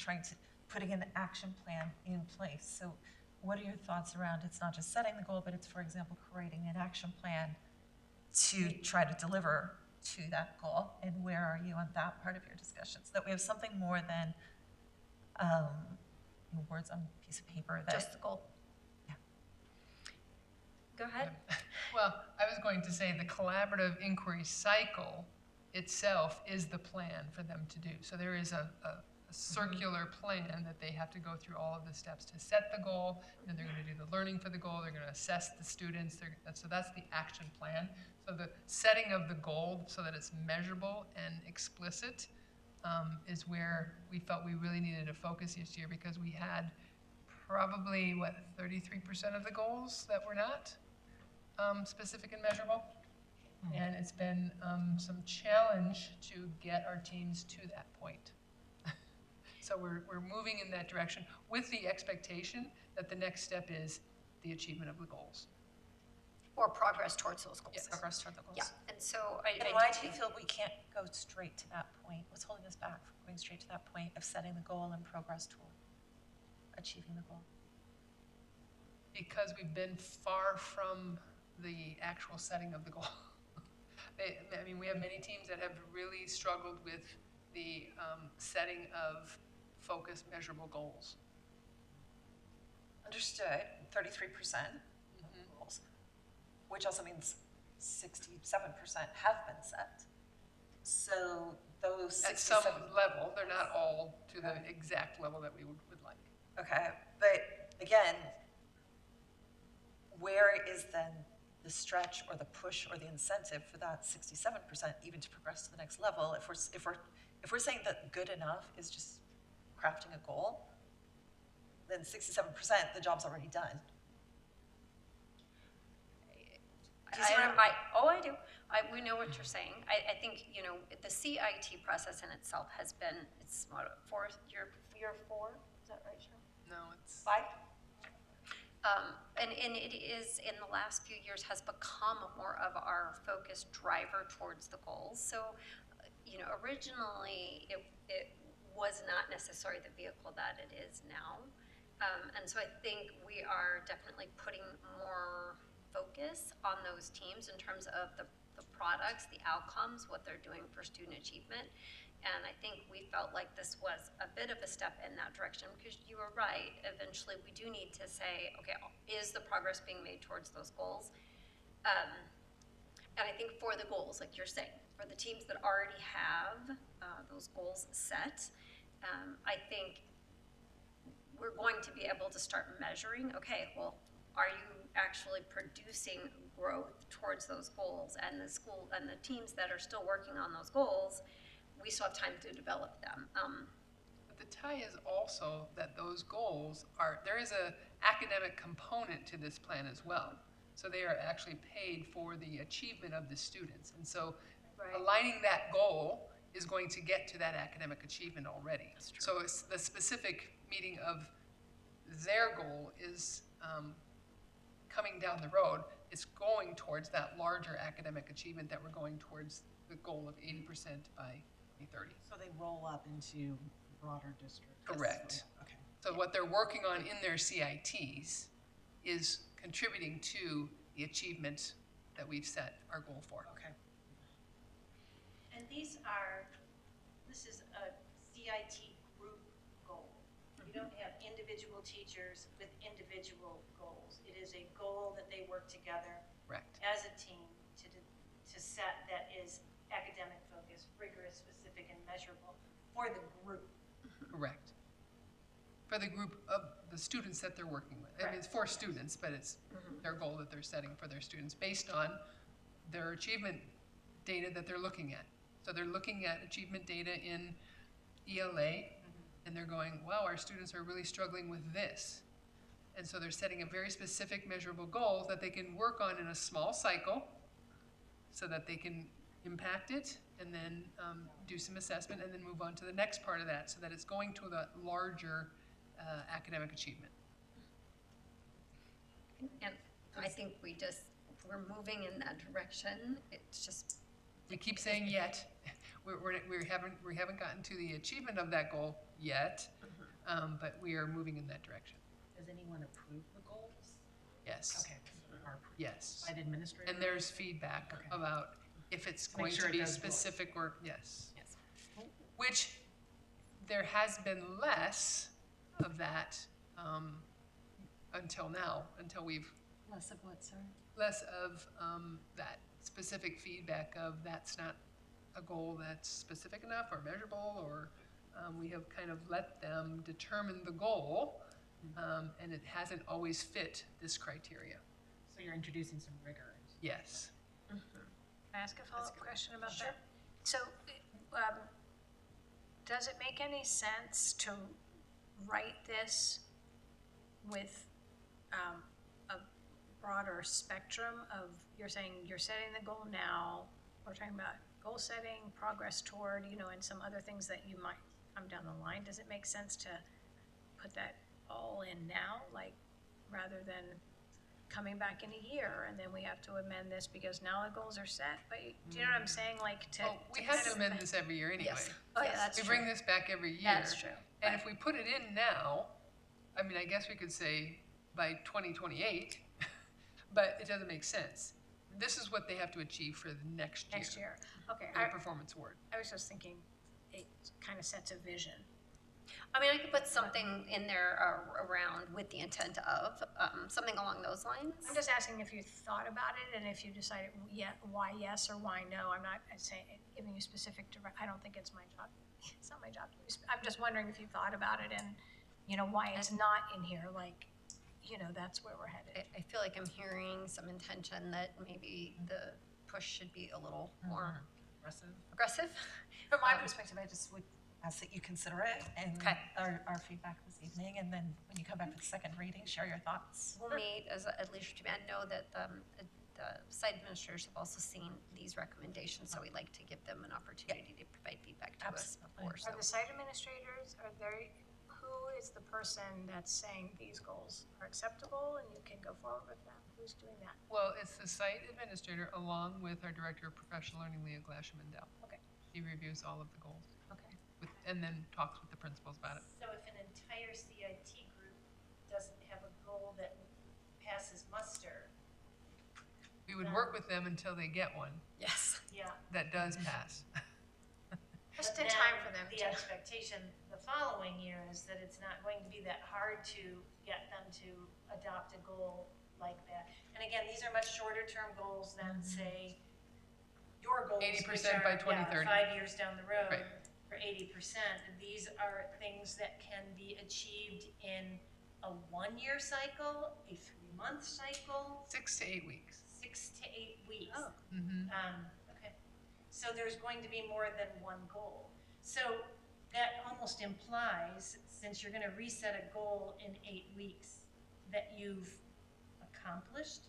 putting an action plan in place. So what are your thoughts around, it's not just setting the goal, but it's, for example, creating an action plan to try to deliver to that goal? And where are you on that part of your discussion? So that we have something more than words on a piece of paper that. Just the goal. Yeah. Go ahead. Well, I was going to say the collaborative inquiry cycle itself is the plan for them to do. So there is a circular plan that they have to go through all of the steps to set the goal, and they're going to do the learning for the goal, they're going to assess the students, so that's the action plan. So the setting of the goal so that it's measurable and explicit is where we felt we really needed to focus this year, because we had probably, 33% of the goals that were not specific and measurable. And it's been some challenge to get our teams to that point. So we're moving in that direction with the expectation that the next step is the achievement of the goals. Or progress towards those goals. Yes. Progress toward the goals. Yeah, and so I And why do you feel we can't go straight to that point? What's holding us back from going straight to that point of setting the goal and progress toward achieving the goal? Because we've been far from the actual setting of the goal. We have many teams that have really struggled with the setting of focused, measurable goals. Understood, 33% goals, which also means 67% have been set. So those 67. At some level, they're not all to the exact level that we would like. Okay, but again, where is then the stretch or the push or the incentive for that 67% even to progress to the next level? If we're saying that good enough is just crafting a goal, then 67%, the job's already done. I do. We know what you're saying. I think, the CIT process in itself has been, it's what, year four? Is that right, Cheryl? No, it's 5? And it is, in the last few years, has become more of our focused driver towards the goals. So, originally, it was not necessarily the vehicle that it is now. And so I think we are definitely putting more focus on those teams in terms of the products, the outcomes, what they're doing for student achievement. And I think we felt like this was a bit of a step in that direction, because you were right. Eventually, we do need to say, okay, is the progress being made towards those goals? And I think for the goals, like you're saying, for the teams that already have those goals set, I think we're going to be able to start measuring, okay, well, are you actually producing growth towards those goals? And the school and the teams that are still working on those goals, we still have time to develop them. But the tie is also that those goals there is an academic component to this plan as well. So they are actually paid for the achievement of the students. And so aligning that goal is going to get to that academic achievement already. So it's the specific meeting of their goal is coming down the road. It's going towards that larger academic achievement that we're going towards the goal of 80% by 2030. So they roll up into broader districts. Correct. Okay. So what they're working on in their CITs is contributing to the achievement that we've set our goal for. Okay. And this is a CIT group goal. You don't have individual teachers with individual goals. It is a goal that they work together Correct. as a team to set that is academic focused, rigorous, specific, and measurable for the group. Correct. For the group of the students that they're working with. I mean, it's for students, but it's their goal that they're setting for their students based on their achievement data that they're looking at. So they're looking at achievement data in ELA, and they're going, wow, our students are really struggling with this. And so they're setting a very specific measurable goal that they can work on in a small cycle so that they can impact it and then do some assessment and then move on to the next part of that so that it's going to the larger academic achievement. And I think we're moving in that direction. It's just, We keep saying yet. We haven't gotten to the achievement of that goal yet, but we are moving in that direction. Does anyone approve the goals? Yes. Okay. Are approved Yes. by the administrator? And there's feedback Okay. about if it's To make going sure to it be does both. specific or, yes. Yes. Which there has been less of that until now, until we've Less of what, sorry? less of that specific feedback of that's not a goal that's specific enough or measurable, or we have kind of let them determine the goal, and it hasn't always fit this criteria. So you're introducing some rigor. Yes. Can I ask a follow-up question about Sure. that? So, does it make any sense to write this with a broader spectrum of, you're saying you're setting the goal now, we're talking about goal setting, progress toward, and some other things that you might come down the line. Does it make sense to put that all in now, like, rather than coming back in a year and then we have to amend this because now the goals are set? But do you know what I'm saying? Like to. Well, we to have kind to of amend this every year anyway. yes. Oh, yeah, that's We true. bring this back every year. That's true. And if we put it in now, I mean, I guess we could say by 2028, but it doesn't make sense. This is what they have to achieve for the next year. Next year. Okay, For the performance award. I was just thinking it kind of sets a vision. I mean, I could put something in there around with the intent of, something along those lines. I'm just asking if you thought about it and if you decided why yes or why no. I'm not saying, giving you specific I don't think it's my job. It's not my job. I'm just wondering if you thought about it and, why it's not in here, like, that's where we're headed. I feel like I'm hearing some intention that maybe the push should be a little more aggressive. From my perspective, I just would ask that you consider it and Okay. our feedback this evening, and then when you come back for the second reading, share your thoughts. We'll meet as a leadership team. I know that the site administrators have also seen these recommendations, so we'd like to give them an opportunity to provide feedback to us before. Are So the site administrators, who is the person that's saying these goals are acceptable and you can go forward with them? Who's doing that? Well, it's the site administrator along with our Director of Professional Learning, Leah Glasham-Mendel. Okay. She reviews all of the goals Okay. and then talks with the principals about it. So if an entire CIT group doesn't have a goal that passes muster, We would work with them until they get one yes. yeah. that does pass. Just But in time then for them the to. expectation the following year is that it's not going to be that hard to get them to adopt a goal like that. And again, these are much shorter term goals than say your goals, which 80% by are 2030. 5 years down the road Right. for 80%. These are things that can be achieved in a 1-year cycle, a 3-month cycle, 6 to 8 weeks. 6 to 8 weeks. Oh. Mm-hmm. Okay, so there's going to be more than one goal. So that almost implies, since you're gonna reset a goal in 8 weeks, that you've accomplished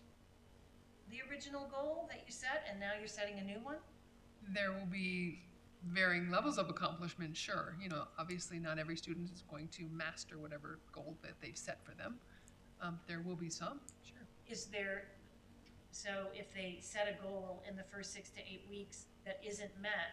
the original goal that you set, and now you're setting a new one? There will be varying levels of accomplishment, sure. Obviously not every student is going to master whatever goal that they've set for them. There will be some, sure. So if they set a goal in the first 6 to 8 weeks that isn't met,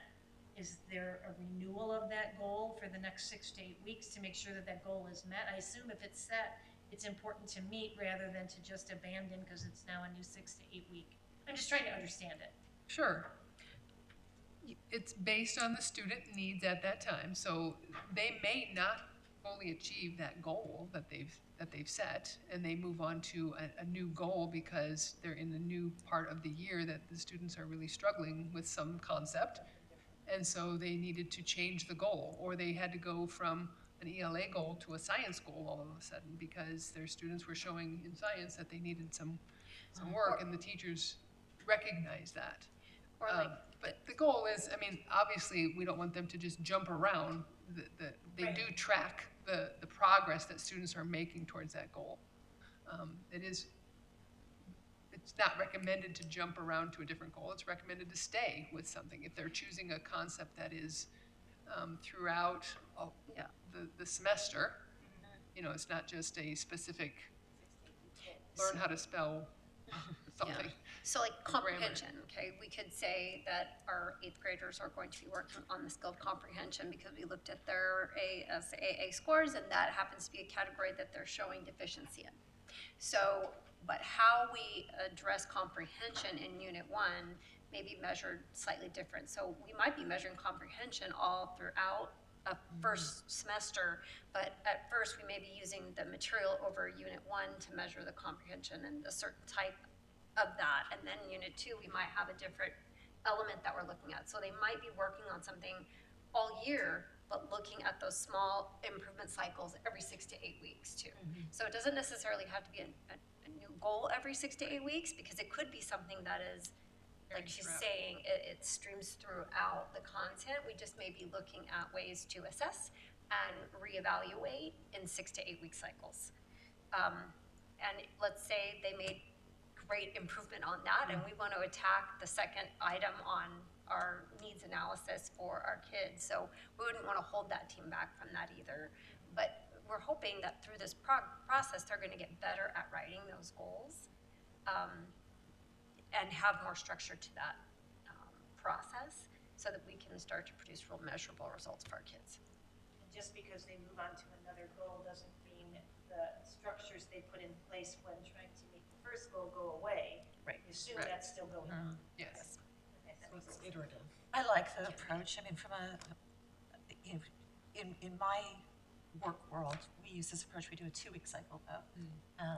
is there a renewal of that goal for the next 6 to 8 weeks to make sure that that goal is met? I assume if it's set, it's important to meet rather than to just abandon because it's now a new 6 to 8 week. I'm just trying to understand it. Sure. It's based on the student needs at that time, so they may not fully achieve that goal that they've set, and they move on to a new goal because they're in a new part of the year that the students are really struggling with some concept, and so they needed to change the goal, or they had to go from an ELA goal to a science goal all of a sudden because their students were showing in science that they needed some work, and the teachers recognized that. Or like, But the goal is, I mean, obviously, we don't want them to just jump around. They do track the progress that students are making towards that goal. It's not recommended to jump around to a different goal. It's recommended to stay with something. If they're choosing a concept that is throughout the semester, it's not just a specific learn how to spell something. so like comprehension, okay, we could say that our 8th graders are going to be working on the skilled comprehension because we looked at their ASAA scores, and that happens to be a category that they're showing deficiency in. So, but how we address comprehension in Unit 1 may be measured slightly different. So we might be measuring comprehension all throughout a first semester, but at first we may be using the material over Unit 1 to measure the comprehension and a certain type of that. And then Unit 2, we might have a different element that we're looking at. So they might be working on something all year, but looking at those small improvement cycles every 6 to 8 weeks too. So it doesn't necessarily have to be a new goal every 6 to 8 weeks, because it could be something that is, like she's saying, it streams throughout the content. We just may be looking at ways to assess and reevaluate in 6 to 8 week cycles. And let's say they made great improvement on that, and we want to attack the second item on our needs analysis for our kids. So we wouldn't want to hold that team back from that either. But we're hoping that through this process, they're going to get better at writing those goals. And have more structure to that process so that we can start to produce real measurable results for our kids. And just because they move on to another goal doesn't mean the structures they put in place when trying to make the first goal go away. Right. You assume that's still going on. Yes. Okay, that So makes it's sense. iterative. I like the approach. I mean, from in my work world, we use this approach. We do a 2-week cycle though,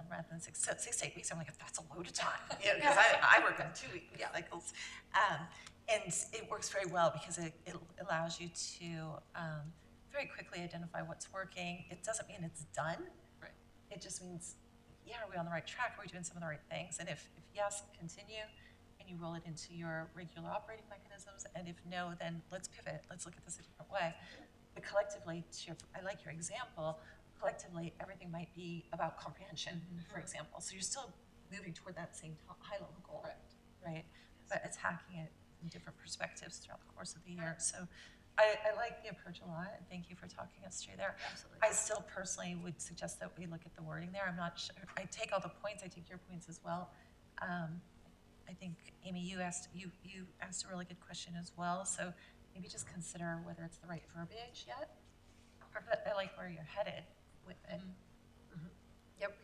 rather than 6 to 8 weeks. I'm like, that's a load of time, because I work on 2-week cycles, and it works very well because it allows you to very quickly identify what's working. It doesn't mean it's done. Right. It just means, are we on the right track? Are we doing some of the right things? And if yes, continue. And you roll it into your regular operating mechanisms, and if no, then let's pivot. Let's look at this a different way. But collectively, I like your example, collectively everything might be about comprehension, for example. So you're still moving toward that same high-level goal, right? But attacking it from different perspectives throughout the course of the year. So I like the approach a lot, and thank you for talking us through there. Absolutely. I still personally would suggest that we look at the wording there. I'm not sure. I take all the points. I take your points as well. I think, Amy, you asked a really good question as well. So maybe just consider whether it's the right verbiage yet. But I like where you're headed with it. Yep,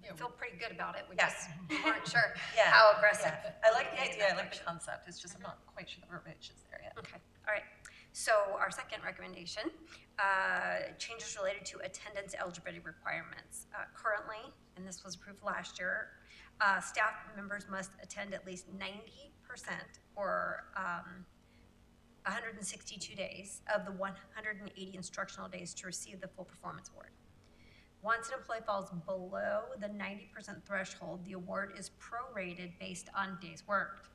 we feel pretty good about it. We Yes. just weren't sure Yeah. how aggressive. Yeah. I like the idea. I like the concept. It's just I'm not quite sure the verbiage is there yet. Okay, all right. So our second recommendation, changes related to attendance eligibility requirements. Currently, and this was approved last year, staff members must attend at least 90% or 162 days of the 180 instructional days to receive the full performance award. Once an employee falls below the 90% threshold, the award is prorated based on days worked.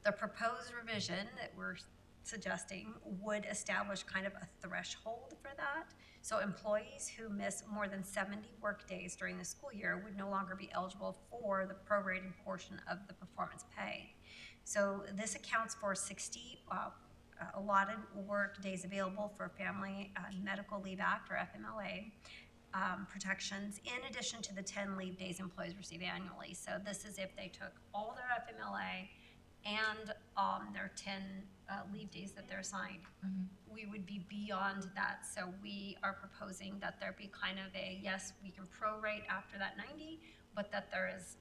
The proposed revision that we're suggesting would establish kind of a threshold for that. So employees who miss more than 70 work days during the school year would no longer be eligible for the prorated portion of the performance pay. So this accounts for 60 allotted work days available for Family and Medical Leave Act, or FMLA, protections, in addition to the 10 leave days employees receive annually. So this is if they took all their FMLA and their 10 leave days that they're assigned. We would be beyond that. So we are proposing that there be kind of a, yes, we can prorate after that 90, but that there is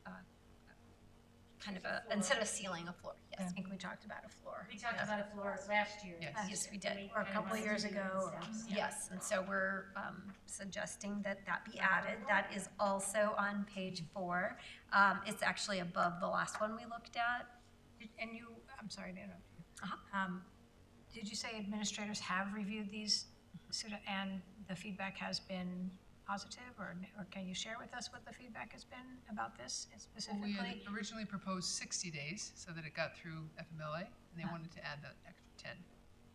kind of a, instead of a ceiling, a floor, I yes. think we talked about a floor. We talked about a floor last year. Yes. Yes, we did. Or a couple of years ago. Yes, and so we're suggesting that that be added. That is also on page 4. It's actually above the last one we looked at. And you, I'm sorry to interrupt you. Uh-huh. Did you say administrators have reviewed these and the feedback has been positive, or can you share with us what the feedback has been about this We specifically? had originally proposed 60 days so that it got through FMLA, and they Ah. wanted to add that extra 10.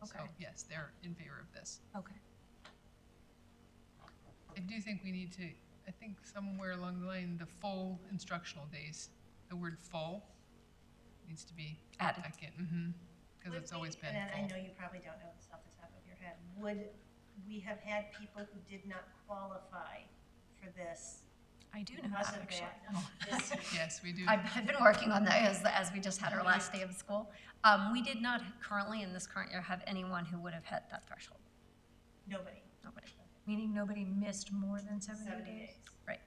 So, Okay. yes, they're in favor of this. Okay. I do think we need to, I think somewhere along the line, the full instructional days, the word full needs to be Added. back in, because Would it's always we- been And I full. know you probably don't know this off the top of your head. Would we have had people who did not qualify for this I do know because that, of actually. that this year? Yes, we do. I've been working on that as we just had our last day of school. We did not currently, in this current year, have anyone who would have hit that threshold. Nobody. Nobody. Meaning nobody missed more than 70 7 days? days. Right.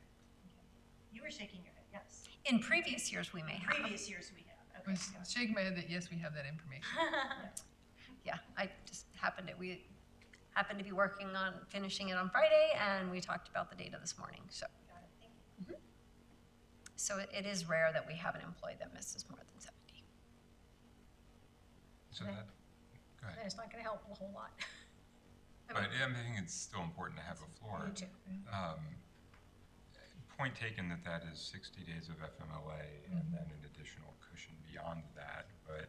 You were shaking your head, yes. In previous years, we may have. Previous years we have, I okay. was shaking my head that, yes, we have that information. Yeah, I just we happened to be working on finishing it on Friday, and we talked about the data this morning, so. Got it, thank you. So it is rare that we have an employee that misses more than 70. So that, go ahead. It's not going to help a whole lot. But yeah, I think it's still important to have a floor. Me too. Point taken that that is 60 days of FMLA and then an additional cushion beyond that. But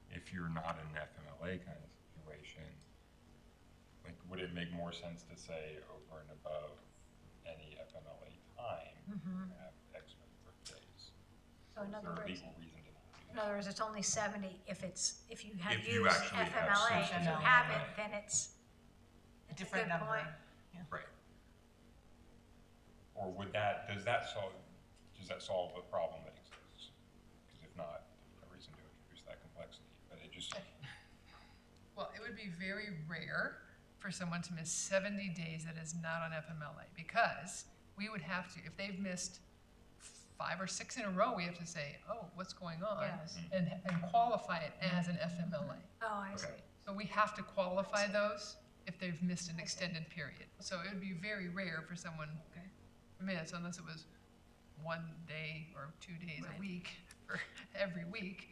if you're not in an FMLA kind of situation, like, would it make more sense to say over and above any FMLA time, have X number of days? So in Is other there a words, legal reason to not do in that? other words, it's only 70 if you have If you used actually have FMLA. If you FMLA. haven't, then it's A different good number. point. Right. Or does that solve the problem that exists? Because if not, there's no reason to introduce that complexity, but it just, Well, it would be very rare for someone to miss 70 days that is not on FMLA, because we would have to, if they've missed 5 or 6 in a row, we have to say, oh, what's going on? Yes. And qualify it as an FMLA. Oh, I see. Okay. So we have to qualify those if they've missed an extended period. So it would be very rare for someone to miss, unless it was 1 day or 2 days a Right. week for every week.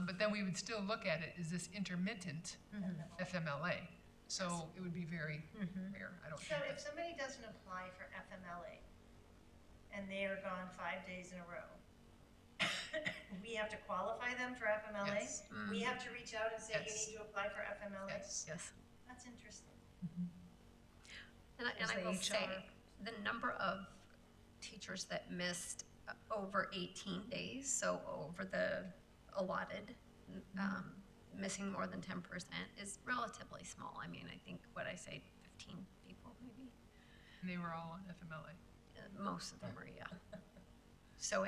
But then we would still look at it, is this intermittent FMLA? So it would be very rare. I don't So think if that's, somebody doesn't apply for FMLA and they are gone 5 days in a row, we have to qualify them for FMLA? Yes. We have to reach out and say, you Yes. need to apply for FMLA? yes. Yes. That's interesting. And Is I the will say, HR the number of teachers that missed over 18 days, so over the allotted, missing more than 10% is relatively small. I mean, I think, what I say, 15 people maybe. And they were all on FMLA. Most of them were, yeah. So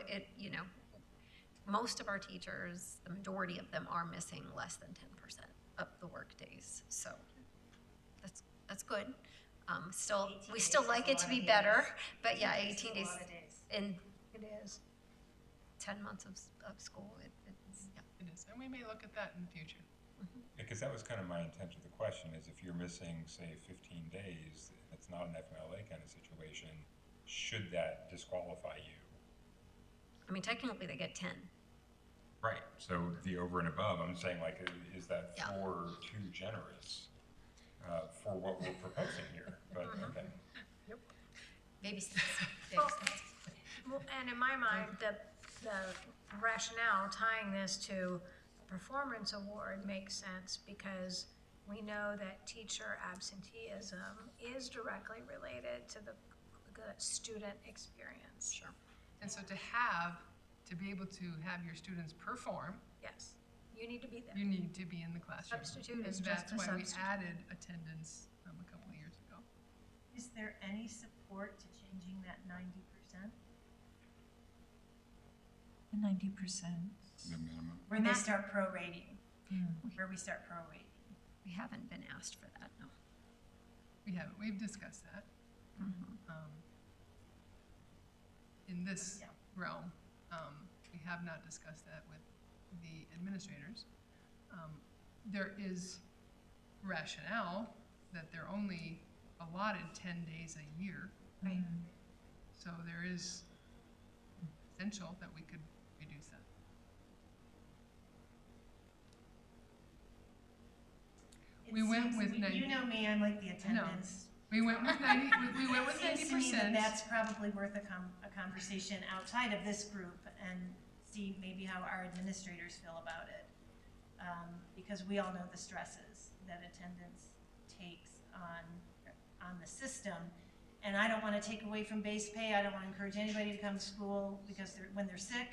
most of our teachers, the majority of them are missing less than 10% of the work days. So that's good. Still, 18 we still days like is a it to lot be of better, days. but yeah, It's 18 a days lot of days. in It is. 10 months of school, it's, yeah. It is. And we may look at that in the future. because that was kind of my intent of the question, is if you're missing, say, 15 days, and it's not an FMLA kind of situation, should that disqualify you? I mean, technically they get 10. Right, so the over and above, I'm saying, like, is that Yeah. 4 too generous for what we're proposing here? But, okay. Baby steps. Well, well, and in my mind, the rationale tying this to a performance award makes sense because we know that teacher absenteeism is directly related to the student experience. Sure. And so to be able to have your students perform, Yes, you need to be there. you need to be in the classroom. Substitute And is just that's a why we substitute. added attendance a couple of years ago. Is there any support to changing that 90%? 90%. The minimum. Where they start prorating, where we start prorating. We haven't been asked for that, no. We've discussed that. In this Yeah. realm, we have not discussed that with the administrators. There is rationale that they're only allotted 10 days a year. Right. So there is potential that we could reduce that. We went with 90. You know me, I'm like the attendance. We went with 90, we went with It seems to me that 90%. that's probably worth a conversation outside of this group and see maybe how our administrators feel about it. Because we all know the stresses that attendance takes on the system. And I don't want to take away from base pay. I don't want to encourage anybody to come to school because when they're sick.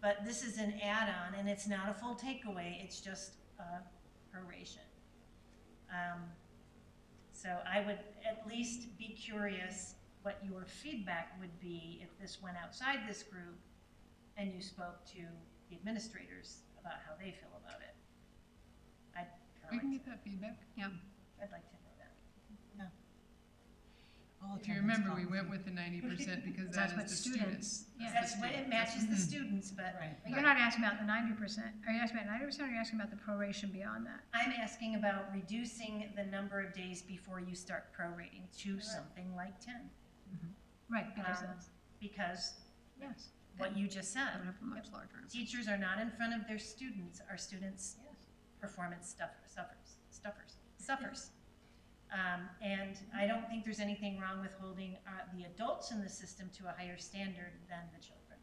But this is an add-on, and it's not a full takeaway. It's just a proration. So I would at least be curious what your feedback would be if this went outside this group and you spoke to the administrators about how they feel about it. We can get that feedback. Yeah. I'd like to know that. If you remember, we went with the 90% because That's that what is the students- students. yeah. That's what it matches the students, but But you're not asking about the 90%. Are you asking about 90% or are you asking about the proration beyond that? I'm asking about reducing the number of days before you start prorating to something like 10. Right, because Um, that's, Because yes. what you just I would said, have a much larger. teachers are not in front of their students. Our students' performance suffers. And I don't think there's anything wrong with holding the adults in the system to a higher standard than the children.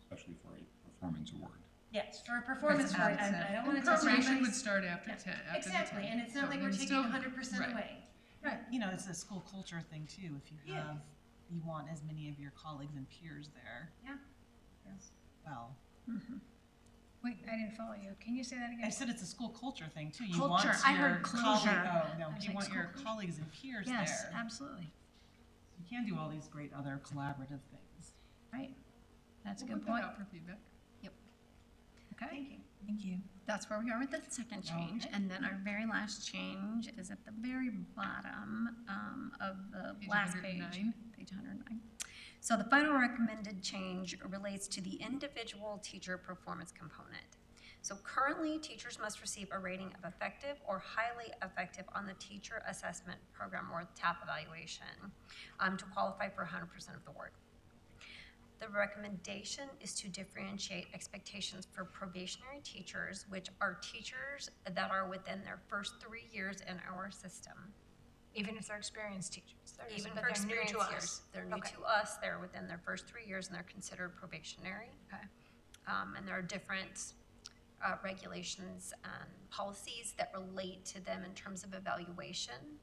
Especially for a performance award. Yes, for a performance award, I don't want to touch Proration anybody's. would start after Yeah, 10, after the 10. Exactly, and it's not So like we're then taking still- 100% right. away. You know, it's a school culture thing too. If you Yeah. have, you want as many of your colleagues and peers there. Yeah. Yes. Well, Wait, I didn't follow you. Can you say that I again? said it's a school culture thing too. You Culture. want I your heard closure. Oh, no, I was you like, want school your closure. colleagues and peers Yes, there. absolutely. You can do all these great other collaborative things. Right. That's a We'll good put that point. out for feedback. Okay. Thank you. Thank you. That's where we are with the second change. Okay. And then our very last change is at the very bottom of the Page last 109. page 109. So the final recommended change relates to the individual teacher performance component. So currently, teachers must receive a rating of effective or highly effective on the teacher assessment program or TAP evaluation to qualify for 100% of the award. The recommendation is to differentiate expectations for probationary teachers, which are teachers that are within their first 3 years in our system. Even if they're experienced teachers. Even but for they're new to experienced us. years. They're new Okay. to us, they're within their first 3 years and they're considered probationary. Okay. And there are different regulations and policies that relate to them in terms of evaluation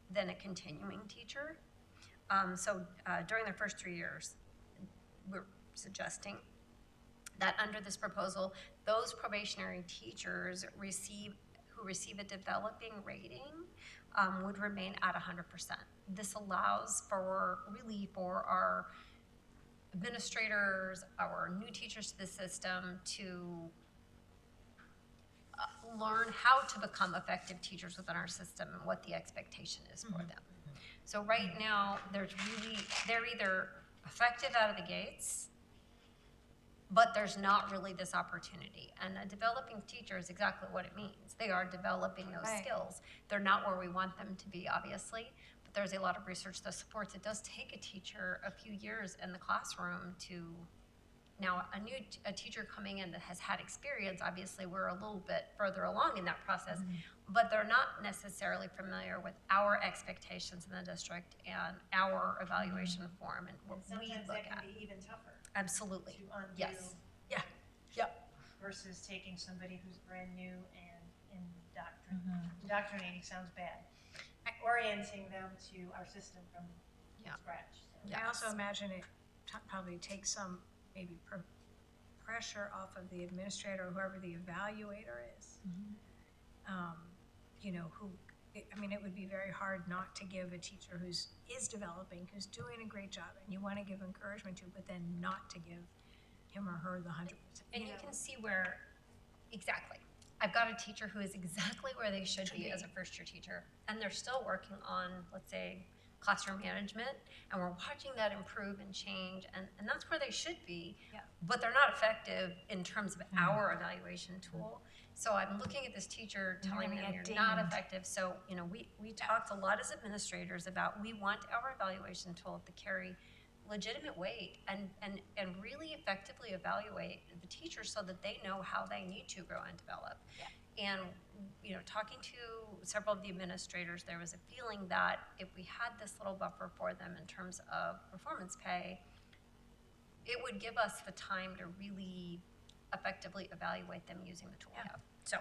than a continuing teacher. So during their first 3 years, we're suggesting that under this proposal, those probationary teachers who receive a developing rating would remain at 100%. This allows for our administrators, our new teachers to the system to learn how to become effective teachers within our system and what the expectation is for them. So right now, they're either effective out of the gates, but there's not really this opportunity. And a developing teacher is exactly what it means. They are developing those Right. skills. They're not where we want them to be, obviously, but there's a lot of research that supports it does take a teacher a few years in the classroom to, now a teacher coming in that has had experience, obviously we're a little bit further along in that process, but they're not necessarily familiar with our expectations in the district and our evaluation form and what And we sometimes look that can at. be even tougher Absolutely. to undo Yes. Yeah. Yep. versus taking somebody who's brand new and indoctrinating sounds bad. Orienting them to our system from Yeah. scratch. So. I also imagine it probably takes some maybe pressure off of the administrator or whoever the evaluator is. You know, it would be very hard not to give a teacher who's developing, who's doing a great job, and you want to give encouragement to, but then not to give him or her the 100%. And you can see where, exactly. I've got a teacher who is exactly where they should be as a first-year teacher, and they're still working on, let's say, classroom management, and we're watching that improve and change, and that's where they should be. Yeah. But they're not effective in terms of our evaluation tool. So I'm looking at this teacher telling gonna them get you're not dinged. effective. So, you know, we talked a lot as administrators about we want our evaluation tool to carry legitimate weight and really effectively evaluate the teachers so that they know how they need to grow and develop. And, you know, talking to several of the administrators, there was a feeling that if we had this little buffer for them in terms of performance pay, it would give us the time to really effectively evaluate them using the tool we have. So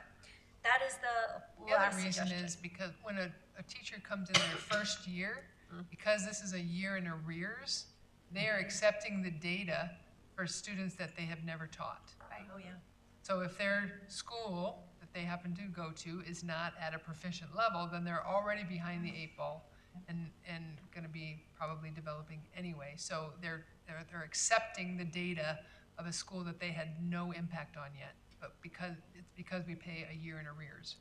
that is the The other last reason suggestion. is because when a teacher comes in their first year, because this is a year in arrears, they are accepting the data for students that they have never taught. Oh, yeah. So if their school that they happen to go to is not at a proficient level, then they're already behind the 8 ball and gonna be probably developing anyway. So they're accepting the data of a school that they had no impact on yet, but it's because we pay a year in arrears.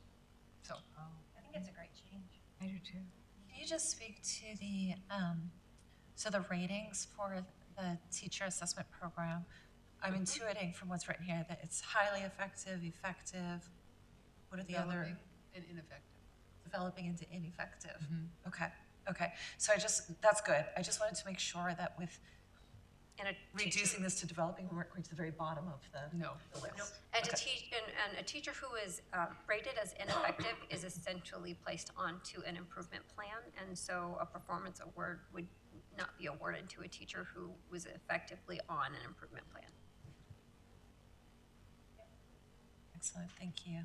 So, I think it's a great change. I do too. Can you just speak to the, so the ratings for the teacher assessment program? I'm intuiting from what's written here that it's highly effective, effective. What are the other? developing and ineffective. Developing into ineffective. Okay. So that's good. I just wanted to make sure that with And a reducing this to developing, we weren't going to the very bottom of the No. list. And to Okay. teach, and a teacher who is rated as ineffective is essentially placed onto an improvement plan, and so a performance award would not be awarded to a teacher who was effectively on an improvement plan. Excellent, thank you.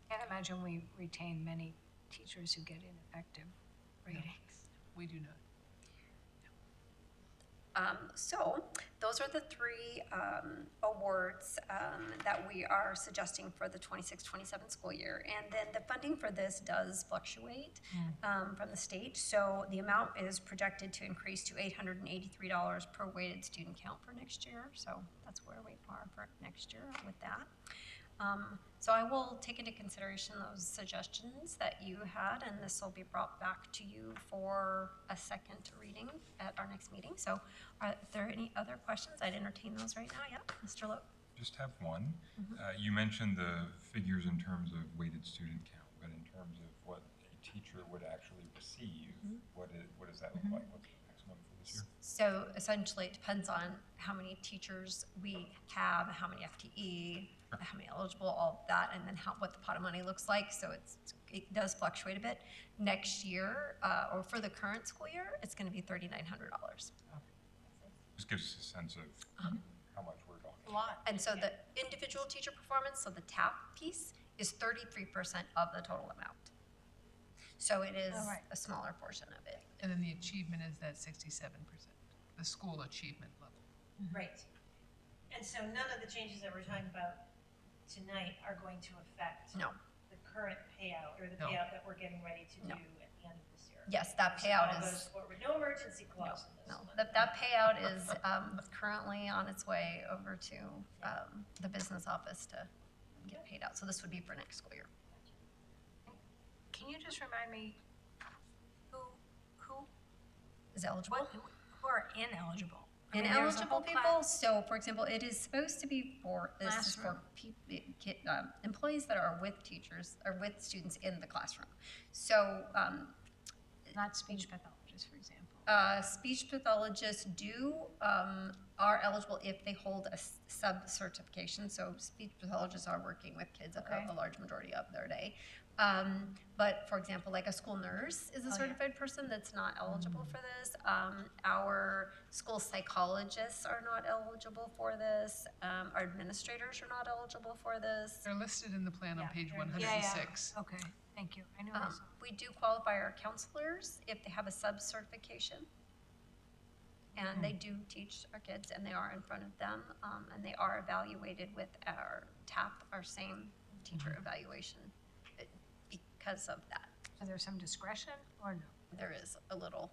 Can't imagine we retain many teachers who get ineffective ratings. We do not. So those are the three awards that we are suggesting for the 26-27 school year. And then the funding for this does fluctuate from the state. So the amount is projected to increase to $883 per weighted student count for next year. So that's where we are for next year with that. So I will take into consideration those suggestions that you had, and this will be brought back to you for a second reading at our next meeting. So are there any other questions? I'd entertain those right now. Yeah, Mr. Loeb? Just have one. You mentioned the figures in terms of weighted student count, but in terms of what a teacher would actually receive, what does that look like? What's the maximum for this year? So essentially, it depends on how many teachers we have, how many FTE, how many eligible, all of that, and then what the pot of money looks like. So it does fluctuate a bit. Next year, or for the current school year, it's going to be $3,900. Just gives us a sense of how much we're talking. A lot. And so the individual teacher performance, so the TAP piece, is 33% of the total amount. So it is Oh, right. a smaller portion of it. And then the achievement is that 67%, the school achievement level. Right. And so none of the changes that we're talking about tonight are going to affect No. the current payout or the No. payout that we're getting ready to No. do at the end of this year. Yes, that So payout all is. goes forward. No emergency clause in this No, one. that payout is currently on its way over to the business office to get paid out. So this would be for next school year. Can you just remind me who Is eligible? who are ineligible? I mean, there's a Ineligible whole people, class- so for example, it is supposed to be for, this is for employees that are with teachers, or with students in the classroom. So Not speech pathologists, for example. speech pathologists are eligible if they hold a sub-certification. So speech pathologists are working with kids Okay. a large majority of their day. But for example, like a school nurse is a Oh, yeah. certified person that's not eligible for this. Our school psychologists are not eligible for this. Our administrators are not eligible for this. They're listed in the plan on Yeah, page they're- 106. Okay, thank you. I knew I saw. We do qualify our counselors if they have a sub-certification. And they do teach our kids, and they are in front of them, and they are evaluated with our TAP, our same teacher evaluation, because of that. So there's some discretion or no? There is a little,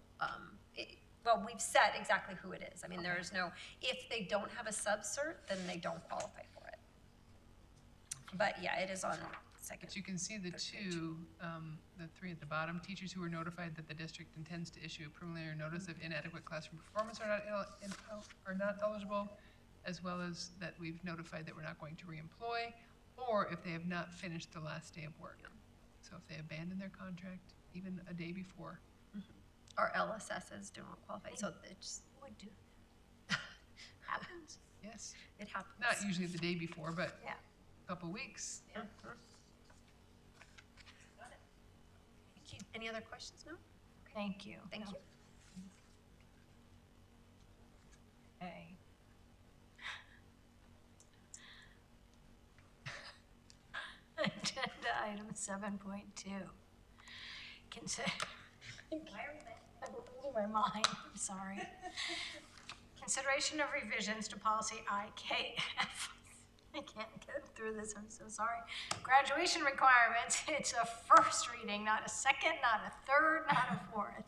well, we've set exactly who it is. I mean, there is no, if they don't have a sub-cert, then they don't qualify for it. But yeah, it is on second. But you can see the two, the three at the bottom, teachers who were notified that the district intends to issue a preliminary notice of inadequate classroom performance are not eligible, as well as that we've notified that we're not going to reemploy, or if they have not finished the last day of work. So if they abandon their contract even a day before. Our LSSs do not qualify, so it just Would do. Happens. Yes, it happens. not usually the day before, but Yeah. a couple weeks. Any other questions? No? Thank you. Thank you. Okay. Agenda item 7.2. Consider. I'm losing my mind, I'm sorry. Consideration of revisions to policy IKF. I can't get through this, I'm so sorry. Graduation requirements, it's a first reading, not a second, not a third, not a fourth.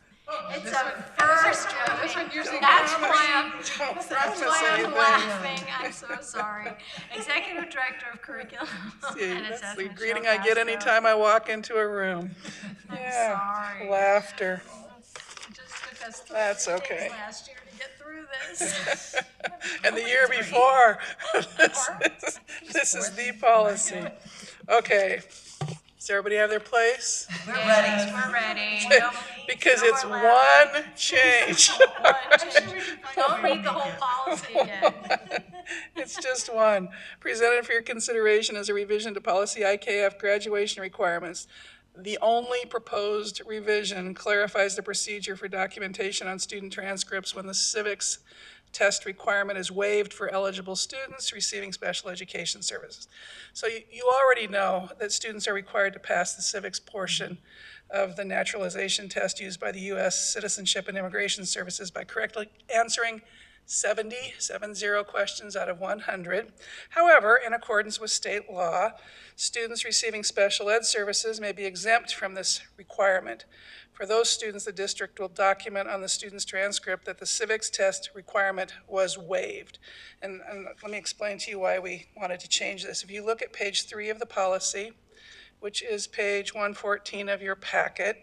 It's this a one- first this one reading. usually That's comes- why I'm laughing, I'm so sorry. Executive Director of Curriculum See, and that's the Assessment. greeting Cheryl I get Pascoe. anytime I walk into a room. I'm Yeah, sorry. laughter. It just took us 3 That's days okay. last year to get through this. And the year before, this is the policy. Okay, does everybody have their place? Yes, we're ready. Because No it's more laughing. one change. Don't read the whole policy again. It's just one. Presented for your consideration as a revision to policy IKF graduation requirements. The only proposed revision clarifies the procedure for documentation on student transcripts when the civics test requirement is waived for eligible students receiving special education services. So you already know that students are required to pass the civics portion of the naturalization test used by the U.S. Citizenship and Immigration Services by correctly answering 70 questions out of 100. However, in accordance with state law, students receiving special ed services may be exempt from this requirement. For those students, the district will document on the student's transcript that the civics test requirement was waived. And let me explain to you why we wanted to change this. If you look at page 3 of the policy, which is page 114 of your packet,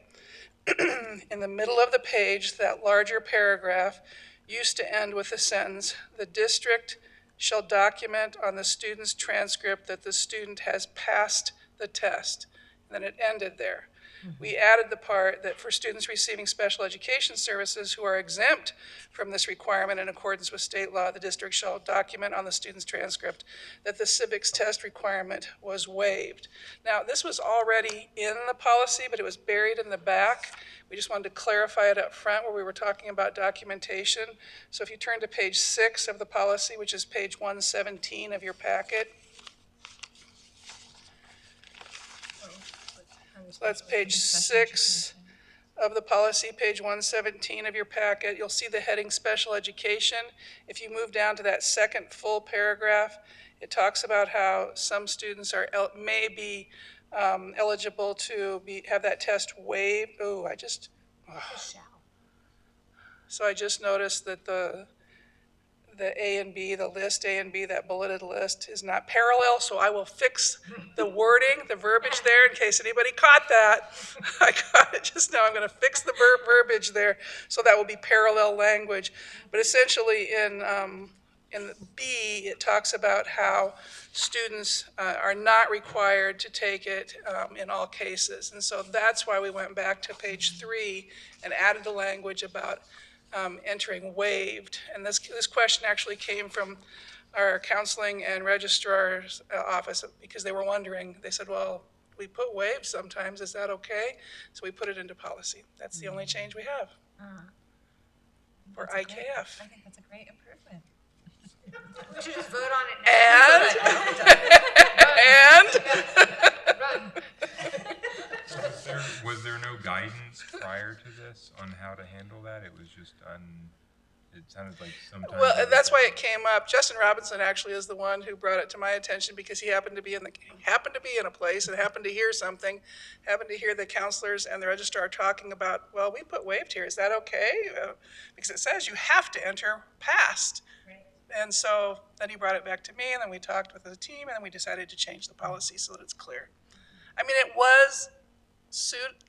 in the middle of the page, that larger paragraph used to end with the sentence, "The district shall document on the student's transcript that the student has passed the test." And then it ended there. We added the part that for students receiving special education services who are exempt from this requirement in accordance with state law, the district shall document on the student's transcript that the civics test requirement was waived. Now, this was already in the policy, but it was buried in the back. We just wanted to clarify it up front where we were talking about documentation. So if you turn to page 6 of the policy, which is page 117 of your packet. So that's page 6 of the policy, page 117 of your packet. You'll see the heading Special Education. If you move down to that second full paragraph, it talks about how some students may be eligible to have that test waived. So I just noticed that the A and B, the list A and B, that bulleted list is not parallel, so I will fix the wording, the verbiage there, in case anybody caught that. I caught it just now. I'm going to fix the verbiage there, so that will be parallel language. But essentially in B, it talks about how students are not required to take it in all cases. And so that's why we went back to page 3 and added the language about entering waived. And this question actually came from our counseling and registrar's office because they were wondering. They said, well, we put waived sometimes, is that okay? So we put it into policy. That's the only change we have for IKF. I think that's a great improvement. We should just vote on it now. And Was there no guidance prior to this on how to handle that? It was just it sounded like sometimes. well, that's why it came up. Justin Robinson actually is the one who brought it to my attention because he happened to be in a place and happened to hear something, happened to hear the counselors and the registrar talking about, well, we put waived here. Is that okay? Because it says you have to enter past. And so then he brought it back to me, and then we talked with the team, and then we decided to change the policy so that it's clear. I mean, it was